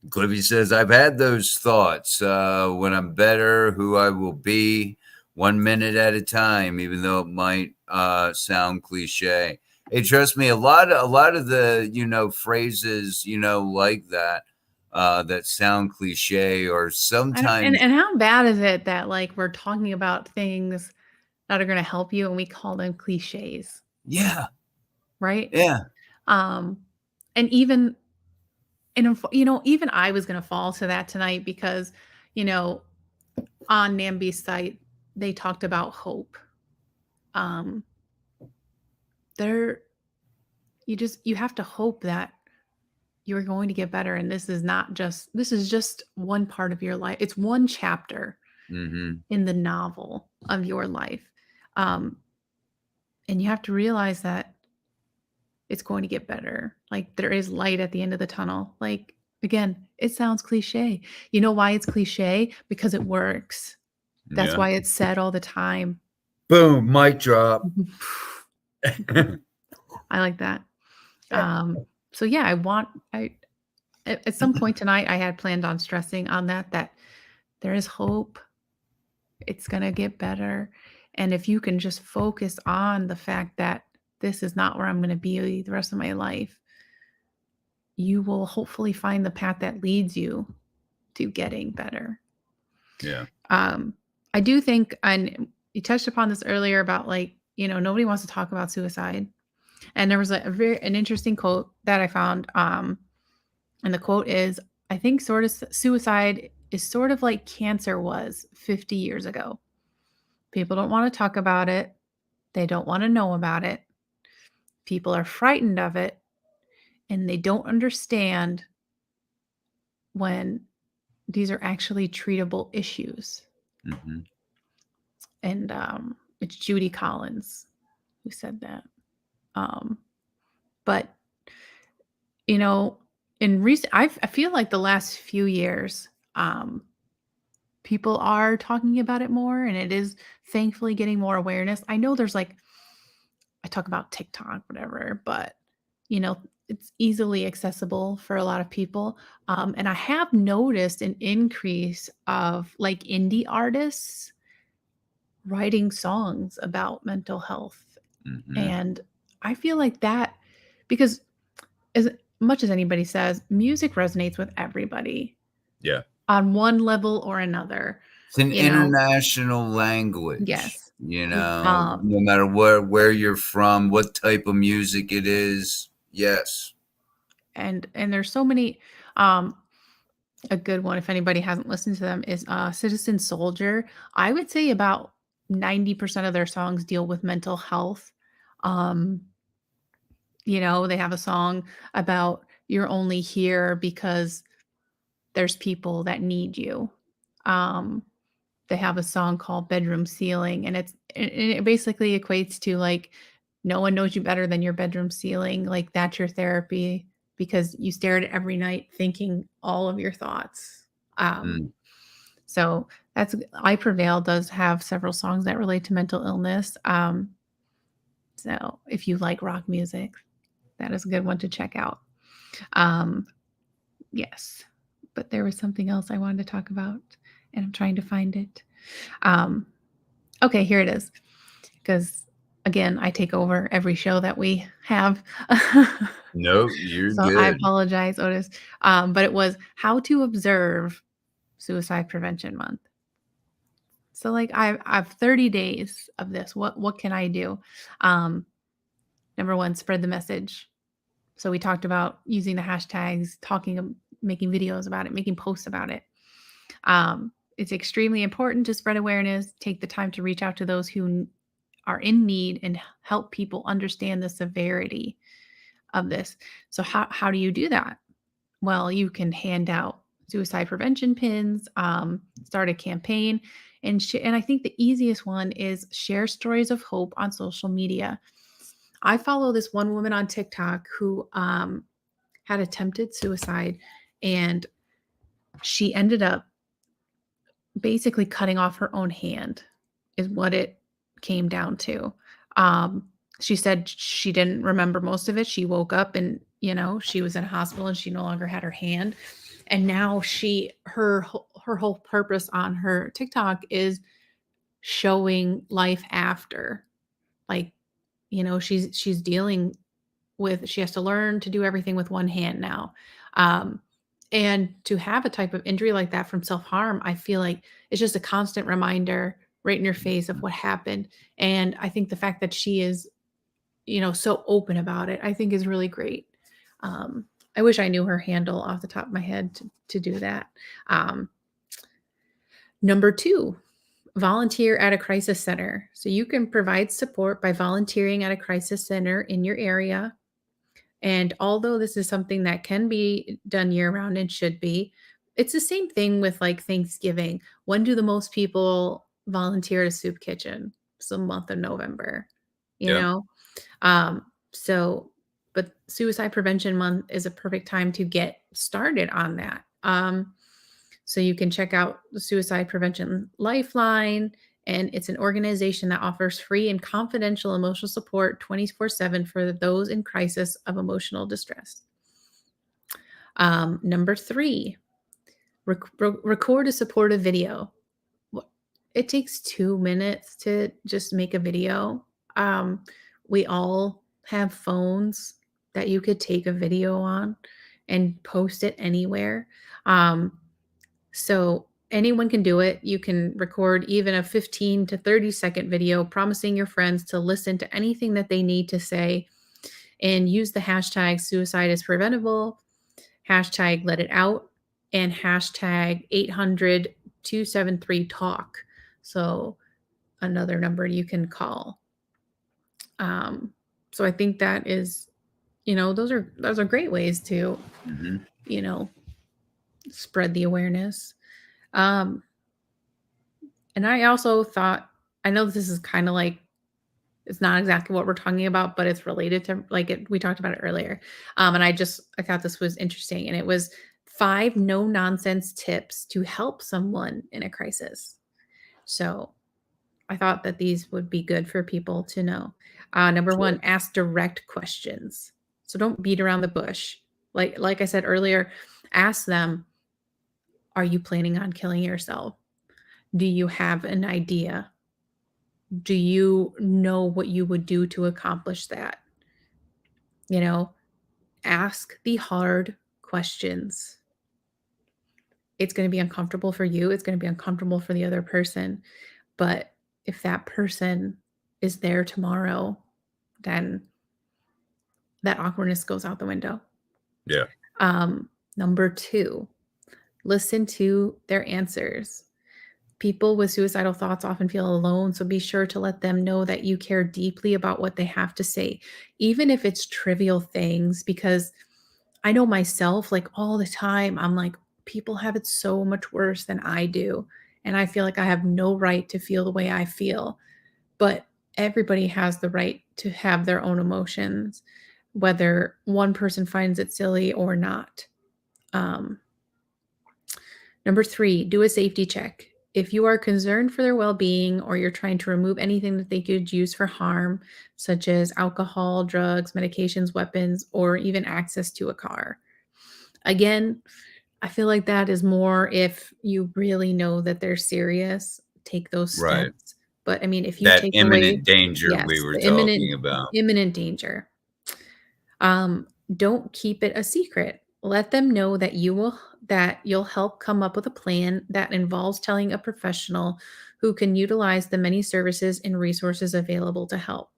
Cliffy says, I've had those thoughts when I'm better, who I will be 1 minute at a time, even though it might sound cliche. Hey, trust me, a lot of the, phrases, like that, that sound cliche, or sometimes, And how bad is it that, like, we're talking about things that are gonna help you and we call them cliches, yeah, right? yeah, And even even I was gonna fall to that tonight because, you know, on NAMBY's site, they talked about hope. Um, there you have to hope that you're going to get better, and this is just one part of your life. It's one chapter mm-hmm, in the novel of your life. Um, and you have to realize that it's going to get better. Like, there is light at the end of the tunnel. Like, again, it sounds cliche. You know why it's cliche? Because it works. That's yeah. why it's said all the time. Boom, mic drop. I like that. So yeah, I at some point tonight I had planned on stressing on that there is hope. It's going to get better. And if you can just focus on the fact that this is not where I'm going to be the rest of my life, you will hopefully find the path that leads you to getting better. Yeah. I do think, and you touched upon this earlier about, like, nobody wants to talk about suicide. And there was an interesting quote that I found. And the quote is, I think sort of suicide is sort of like cancer was 50 years ago. People don't want to talk about it. They don't want to know about it. People are frightened of it, and they don't understand when these are actually treatable issues. Mm-hmm. And it's Judy Collins who said that. But in recent, I feel like the last few years, people are talking about it more, and it is thankfully getting more awareness. I know there's, like, I talk about TikTok, whatever, but it's easily accessible for a lot of people. And I have noticed an increase of, like, indie artists writing songs about mental health. Mm-hmm. And I feel like that, because as much as anybody says, music resonates with everybody. Yeah. On one level or another. It's an international language. Yes. Um, no matter where you're from, what type of music it is. Yes. and there's so many. A good one, if anybody hasn't listened to them, is Citizen Soldier. I would say about 90% of their songs deal with mental health. Um, they have a song about you're only here because there's people that need you. Um, they have a song called Bedroom Ceiling, and it basically equates to like no one knows you better than your bedroom ceiling. Like that's your therapy because you stare at it every night thinking all of your thoughts. Um, Mm. so that's I Prevail does have several songs that relate to mental illness. So if you like rock music, that is a good one to check out. Um, yes, but there was something else I wanted to talk about, and I'm trying to find it. Um, okay, here it is. Because again, I take over every show that we have. No, you're So I good. apologize, Otis. But it was how to observe Suicide Prevention Month. So like I've 30 days of this. What can I do? Um, Number one, spread the message. So we talked about using the hashtags, making videos about it, making posts about it. It's extremely important to spread awareness, take the time to reach out to those who are in need and help people understand the severity of this. So how do you do that? Well, you can hand out suicide prevention pins, start a campaign, and I think the easiest one is share stories of hope on social media. I follow this one woman on TikTok who had attempted suicide, and she ended up basically cutting off her own hand, is what it came down to. Um, she said she didn't remember most of it. She woke up and, she was in a hospital and she no longer had her hand. And now her whole purpose on her TikTok is showing life after. Like, she's dealing with she has to learn to do everything with one hand now. Um, and to have a type of injury like that from self-harm, I feel like it's just a constant reminder right in your face of what happened. And I think the fact that she is, so open about it, I think is really great. Um, I wish I knew her handle off the top of my head to do that. Um, Number two, volunteer at a crisis center. So you can provide support by volunteering at a crisis center in your area. And although this is something that can be done year round and should be, it's the same thing with like Thanksgiving. When do the most people volunteer at a soup kitchen? It's the month of November, you Yep. know? So, but Suicide Prevention Month is a perfect time to get started on that. So you can check out the Suicide Prevention Lifeline, and it's an organization that offers free and confidential emotional support 24/7 for those in crisis of emotional distress. Number three, record a supportive video. It takes 2 minutes to just make a video. We all have phones that you could take a video on and post it anywhere. So anyone can do it. You can record even a 15 to 30-second video promising your friends to listen to anything that they need to say, and use the hashtag suicide is preventable, hashtag let it out, and hashtag 800-273-TALK. So another number you can call. So I think that is, those are great ways to, Mm-hmm. Spread the awareness. And I also thought, I know this is kind of like, it's not exactly what we're talking about, but it's related to we talked about it earlier. And I thought this was interesting. And it was 5 no nonsense tips to help someone in a crisis. So I thought that these would be good for people to know. Number Sure. one, ask direct questions. So don't beat around the bush. Like I said earlier, ask them, are you planning on killing yourself? Do you have an idea? Do you know what you would do to accomplish that? Ask the hard questions. It's going to be uncomfortable for you. It's going to be uncomfortable for the other person, but if that person is there tomorrow, then that awkwardness goes out the window. Yeah. Number 2, listen to their answers. People with suicidal thoughts often feel alone, so be sure to let them know that you care deeply about what they have to say, even if it's trivial things, because I know myself, like all the time, I'm like, people have it so much worse than I do. And I feel like I have no right to feel the way I feel. But everybody has the right to have their own emotions, whether one person finds it silly or not. Um, Number 3, do a safety check. If you are concerned for their well-being or you're trying to remove anything that they could use for harm, such as alcohol, drugs, medications, weapons, or even access to a car. Again, I feel like that is more if you really know that they're serious, take those Right. steps. But I mean, if you That take away, imminent danger we yes, were the talking about. imminent danger. Don't keep it a secret. Let them know that you'll help come up with a plan that involves telling a professional who can utilize the many services and resources available to help.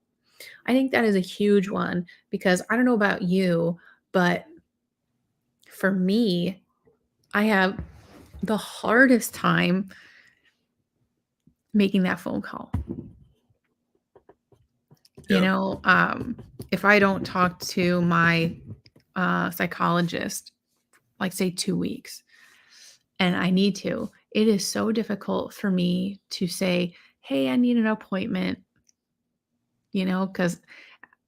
I think that is a huge one because I don't know about you, but for me, I have the hardest time making that phone call. You Yep. know, if I don't talk to my psychologist, like say 2 weeks, and I need to, it is so difficult for me to say, "Hey, I need an appointment," because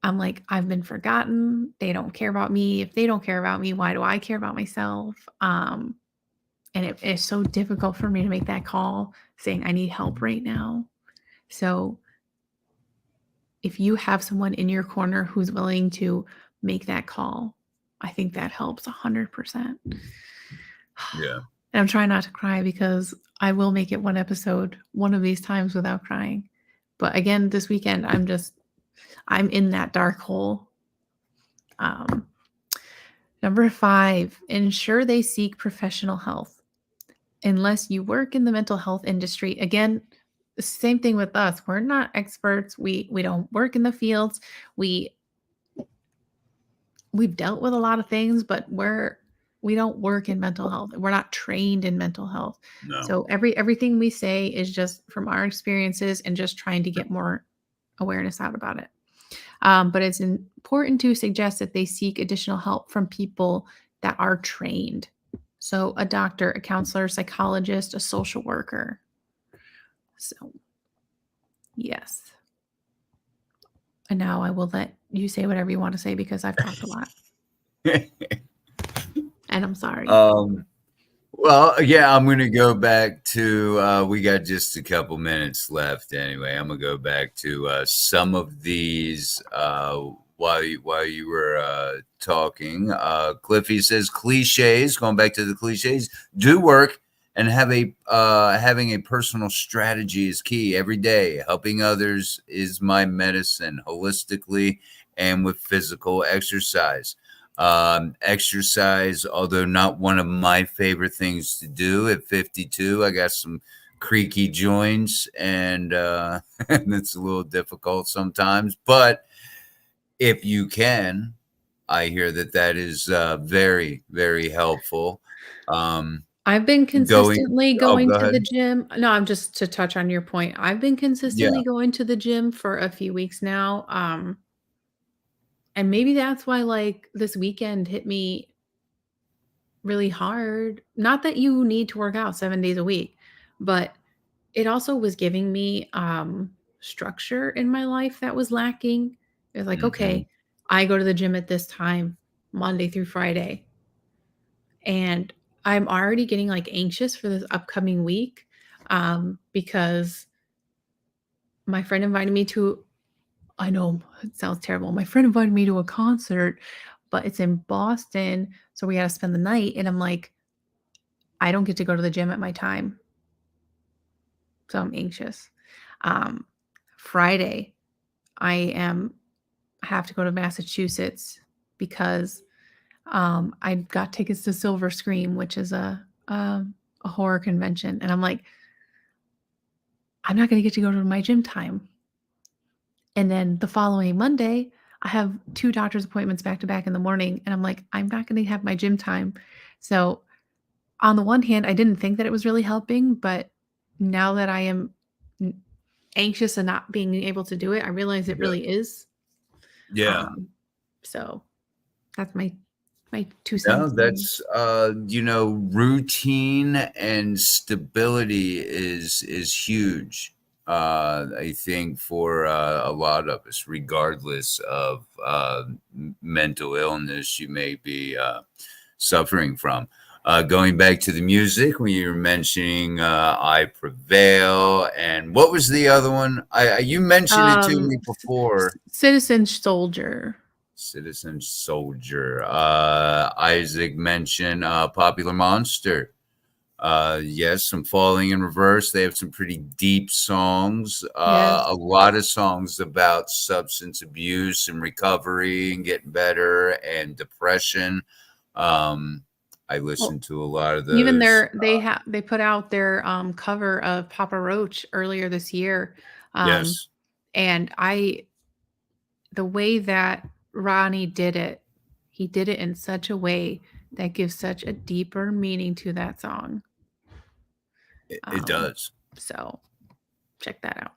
I'm like, I've been forgotten. They don't care about me. If they don't care about me, why do I care about myself? And it is so difficult for me to make that call saying I need help right now. So if you have someone in your corner who's willing to make that call, I think that helps 100%. Yeah. And I'm trying not to cry because I will make it one episode one of these times without crying. But again, this weekend, I'm in that dark hole. Number 5, ensure they seek professional help. Unless you work in the mental health industry, again, the same thing with us. We're not experts. We don't work in the fields. We've dealt with a lot of things, but we don't work in mental health. We're not trained in mental health. No. So everything we say is just from our experiences and just trying to get more awareness out about it. But it's important to suggest that they seek additional help from people that are trained. So a doctor, a counselor, psychologist, a social worker. So, yes. And now I will let you say whatever you want to say because I've talked a lot. And I'm sorry. Well, yeah, I'm going to go back to, we got just a couple minutes left anyway. I'm going to go back to some of these while you were talking. Cliffy says cliches, going back to the cliches, do work, and having a personal strategy is key every day. Helping others is my medicine holistically and with physical exercise. Exercise, although not one of my favorite things to do at 52. I got some creaky joints and it's a little difficult sometimes, but if you can, I hear that is very, very helpful. I've been consistently go going to the ahead. gym. No, I'm just to touch on your point. I've been consistently going to the gym for a few weeks now. And maybe that's why like this weekend hit me really hard. Not that you need to work out 7 days a week, but it also was giving me structure in my life that was lacking. It was like, okay, I go to the gym at this time, Monday through Friday. And I'm already getting like anxious for this upcoming week because my friend invited me to, I know it sounds terrible. My friend invited me to a concert, but it's in Boston. So we got to spend the night. And I'm like, I don't get to go to the gym at my time. So I'm anxious. Friday, I have to go to Massachusetts because I got tickets to Silver Scream, which is a horror convention. And I'm like, I'm not going to get to go to my gym time. And then the following Monday, I have 2 doctor's appointments back to back in the morning. And I'm like, I'm not going to have my gym time. So on the one hand, I didn't think that it was really helping, but now that I am anxious and not being able to do it, I realize it really is. Yeah. So that's my 2 No, cents. that's routine and stability is huge. I think for a lot of us, regardless of mental illness you may be suffering from. Going back to the music, when you were mentioning "I Prevail," and what was the other one? You mentioned it to me before. Citizen Soldier. Citizen Soldier. Isaac mentioned Popular Monster. Yes, some Falling in Reverse. They have some pretty deep songs. Yes. A lot of songs about substance abuse and recovery and getting better and depression. I listened to a lot of those. Even they put out their cover of Papa Roach earlier this year. Yes. And the way that Ronnie did it, he did it in such a way that gives such a deeper meaning to that song. It does. So check that out.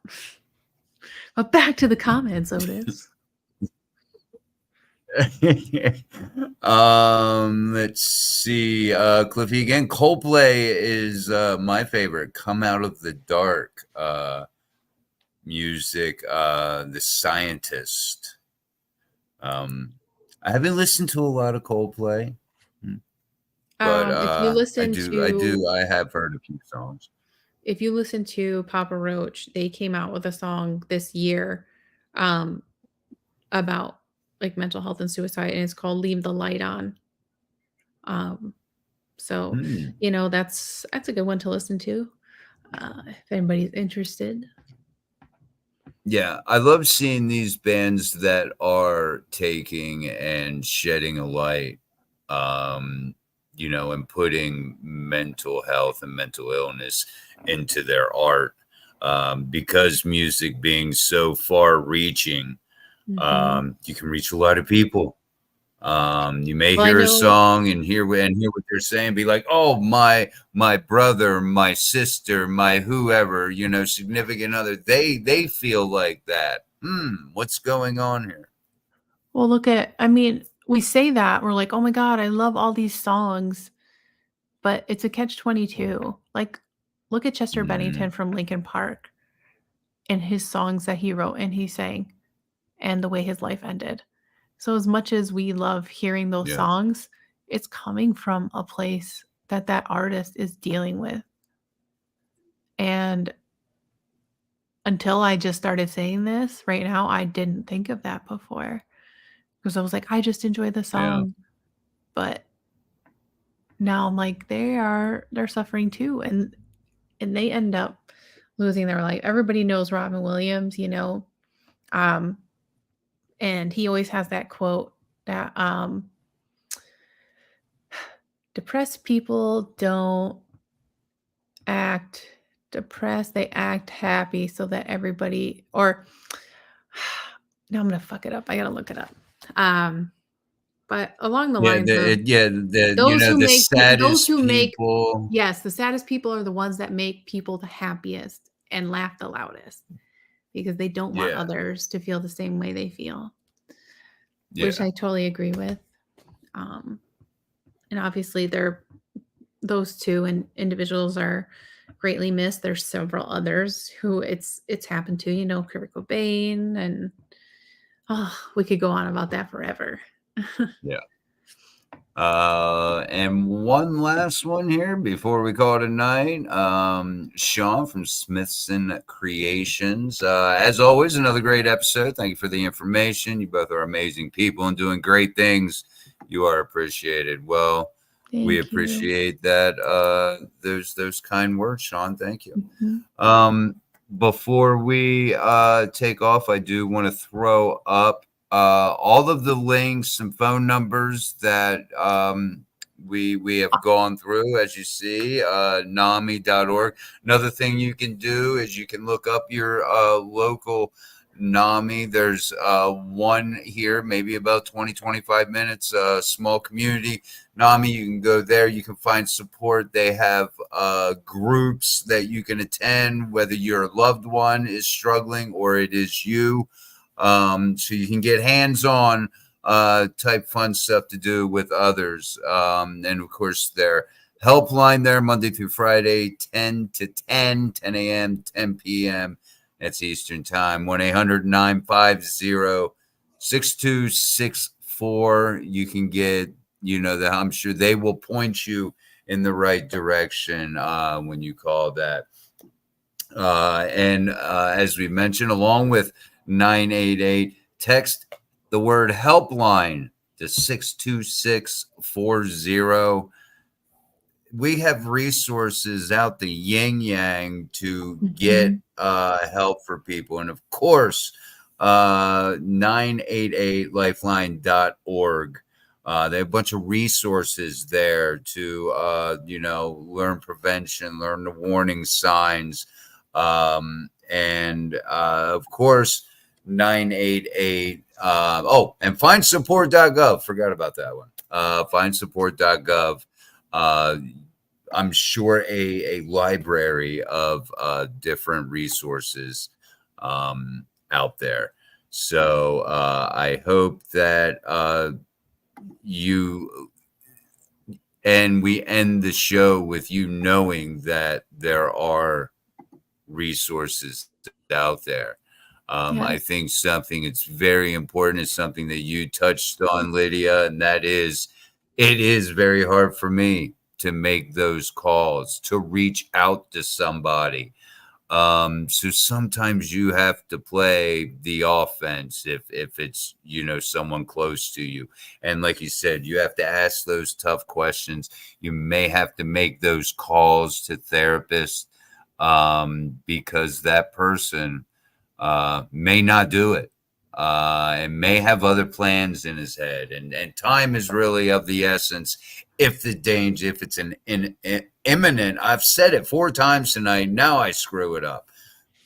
But back to the comments, Otis. Let's see. Cliffy again. Coldplay is my favorite. Come Out of the Dark music. The Scientist. I haven't listened to a lot of Coldplay, but if you listen I have heard a few songs. If you listen to Papa Roach, they came out with a song this year about like mental health and suicide, and it's called Leave the Light On. So that's a good one to listen to if anybody's interested. Yeah, I love seeing these bands that are taking and shedding a light, and putting mental health and mental illness into their art, because music being so far reaching, you can reach a lot of people. You may hear a song and hear what they're saying, be like, oh, my brother, my sister, my whoever, significant other, they feel like that. What's going on here? Well, we say that, we're like, oh my God, I love all these songs, but it's a catch-22. Like, look at Chester Bennington from Linkin Park and his songs that he wrote and he sang and the way his life ended. So as much as we love hearing those songs, it's coming from a place that artist is dealing with. And until I just started saying this right now, I didn't think of that before. Because I was like, I just enjoy the song. Yeah. But now I'm like, they're suffering too. And they end up losing their life. Everybody knows Robin Williams, and he always has that quote that depressed people don't act depressed, they act happy so that everybody, or now I'm gonna fuck it up. I gotta look it up. But along the lines of the saddest people are the ones that make people the happiest and laugh the loudest because they don't want others to feel the same way they feel, which I totally agree with. And obviously those two individuals are greatly missed. There's several others who it's happened to, Kurt Cobain, and we could go on about that forever. Yeah. And one last one here before we call it a night. Sean from Smithson Creations. As always, another great episode. Thank you for the information. You both are amazing people and doing great things. You are appreciated. Well, we appreciate that. Those kind words, Sean. Thank you. Mm-hmm. Before we take off, I do want to throw up all of the links and phone numbers that we have gone through, as you see, NAMI.org. Another thing you can do is you can look up your local NAMI. There's one here, maybe about 20-25 minutes, small community NAMI. You can go there. You can find support. They have groups that you can attend, whether your loved one is struggling or it is you. So you can get hands-on type fun stuff to do with others. And of course, their helpline there Monday through Friday, 10 to 10 a.m., 10 p.m. That's Eastern time. 1-800-950-6264. You can get, I'm sure they will point you in the right direction when you call that. And as we mentioned, along with 988, text the word helpline to 62640. We have resources out the yin yang to get help for people. And of course, 988lifeline.org. They have a bunch of resources there to, learn prevention, learn the warning signs. And of course, 988. And findsupport.gov. Forgot about that one. Findsupport.gov. I'm sure a library of different resources out there. So I hope that we end the show with you knowing that there are resources out there. I think something that's very important is something that you touched on, Lydia, and that is, it is very hard for me to make those calls, to reach out to somebody. So sometimes you have to play the offense if it's, someone close to you. And like you said, you have to ask those tough questions. You may have to make those calls to therapists because that person may not do it and may have other plans in his head. And time is really of the essence. If it's an imminent, I've said it 4 times tonight. Now I screw it up.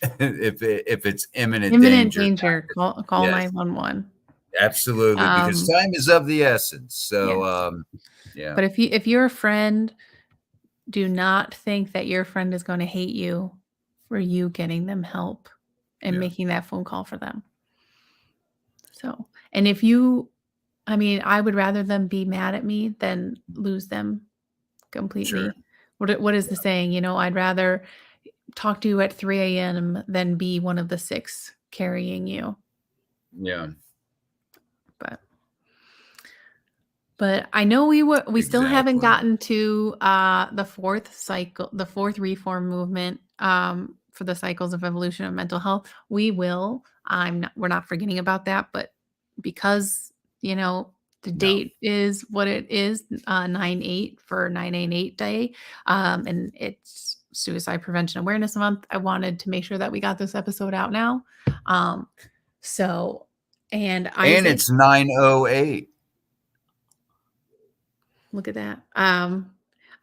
if it's imminent danger, call 911. Absolutely, because time is of the essence. So, yes. But if you're a friend, do not think that your friend is going to hate you for you getting them help and making that phone call for them. So, and I would rather them be mad at me than lose them completely. Sure. What is the saying? I'd rather talk to you at 3 a.m. than be one of the 6 carrying you. Yeah. But I know we still haven't gotten to the 4th cycle, the 4th reform movement for the cycles of evolution of mental health. We will. We're not forgetting about that, but because the date is what it is, 9/8 for 988 Day, and it's Suicide Prevention Awareness Month. I wanted to make sure that we got this episode out now. And it's 9:08. Look at that.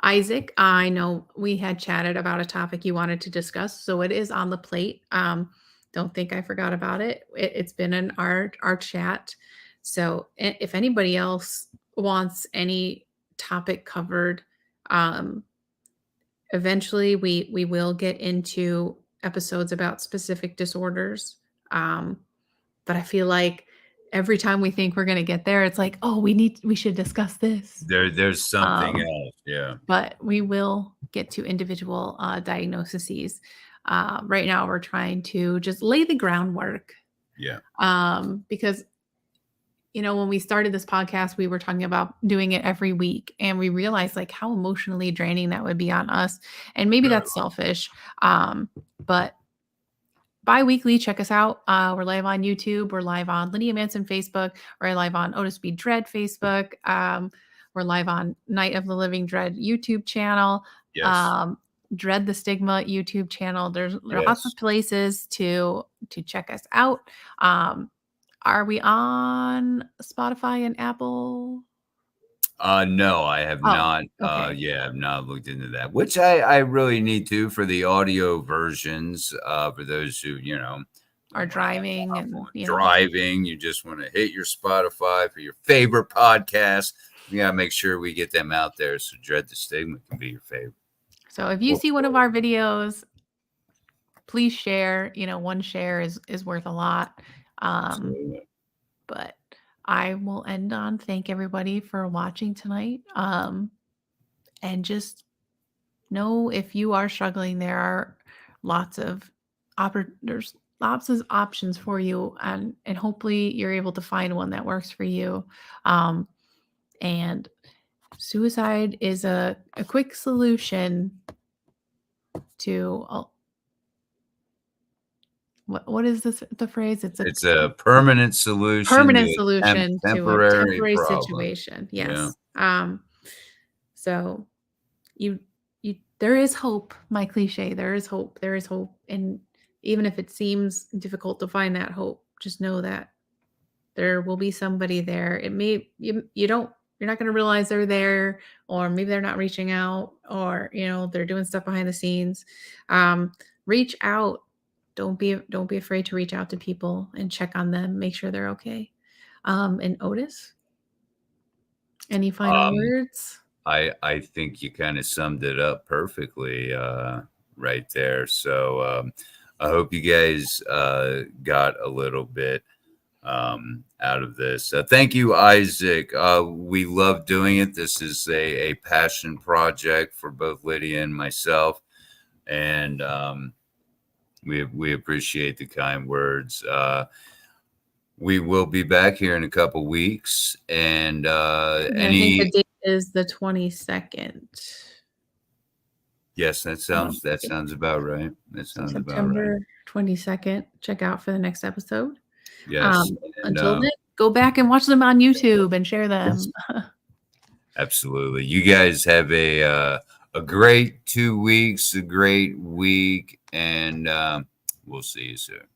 Isaac, I know we had chatted about a topic you wanted to discuss, so it is on the plate. Don't think I forgot about it. It's been in our chat. So if anybody else wants any topic covered, eventually we will get into episodes about specific disorders. But I feel like every time we think we're going to get there, it's like, oh, we should discuss this. There's something else. Yeah. But we will get to individual diagnoses. Right now we're trying to just lay the groundwork. Yeah. Because, when we started this podcast, we were talking about doing it every week, and we realized like how emotionally draining that would be on us. And maybe that's selfish. But bi-weekly, check us out. We're live on YouTube. We're live on Lydia Manson Facebook. We're live on Otis B. Dred Facebook. We're live on Night of the Living Dred YouTube channel. Yes. Dred the Stigma YouTube channel. There's lots of places to check us out. Are we on Spotify and Apple? No, I have Oh, not. okay. Yeah, I've not looked into that, which I really need to for the audio versions. For those who, Are don't want to have driving and, driving, you just want to hit your Spotify for your favorite podcast. We gotta make sure we get them out there so Dred the Stigma can be your favorite. So if you see one of our videos, please share. One share is worth a lot. Absolutely. But I will end on thank everybody for watching tonight. And just know if you are struggling, there are lots of there's lots of options for you, and hopefully you're able to find one that works for you. And suicide is a quick solution to what is the phrase? It's a permanent solution permanent to a solution to a temporary temporary problem. situation. Yeah. Yes. So you there is hope. My cliche, there is hope. There is hope. And even if it seems difficult to find that hope, just know that there will be somebody there. It may you're not going to realize they're there, or maybe they're not reaching out, or they're doing stuff behind the scenes. Reach out. Don't be afraid to reach out to people and check on them, make sure they're okay. And Otis, any final words? I think you kind of summed it up perfectly right there. So I hope you guys got a little bit out of this. Thank you, Isaac. We love doing it. This is a passion project for both Lydia and myself, and we appreciate the kind words. We will be back here in a couple weeks, and I think the date is the 22nd. Yes, that sounds about right. That sounds September 22nd. Check out for the next episode. Yes. Until then, go back and watch them on YouTube and share them. Absolutely. You guys have a great 2 weeks, a great week, and we'll see you soon.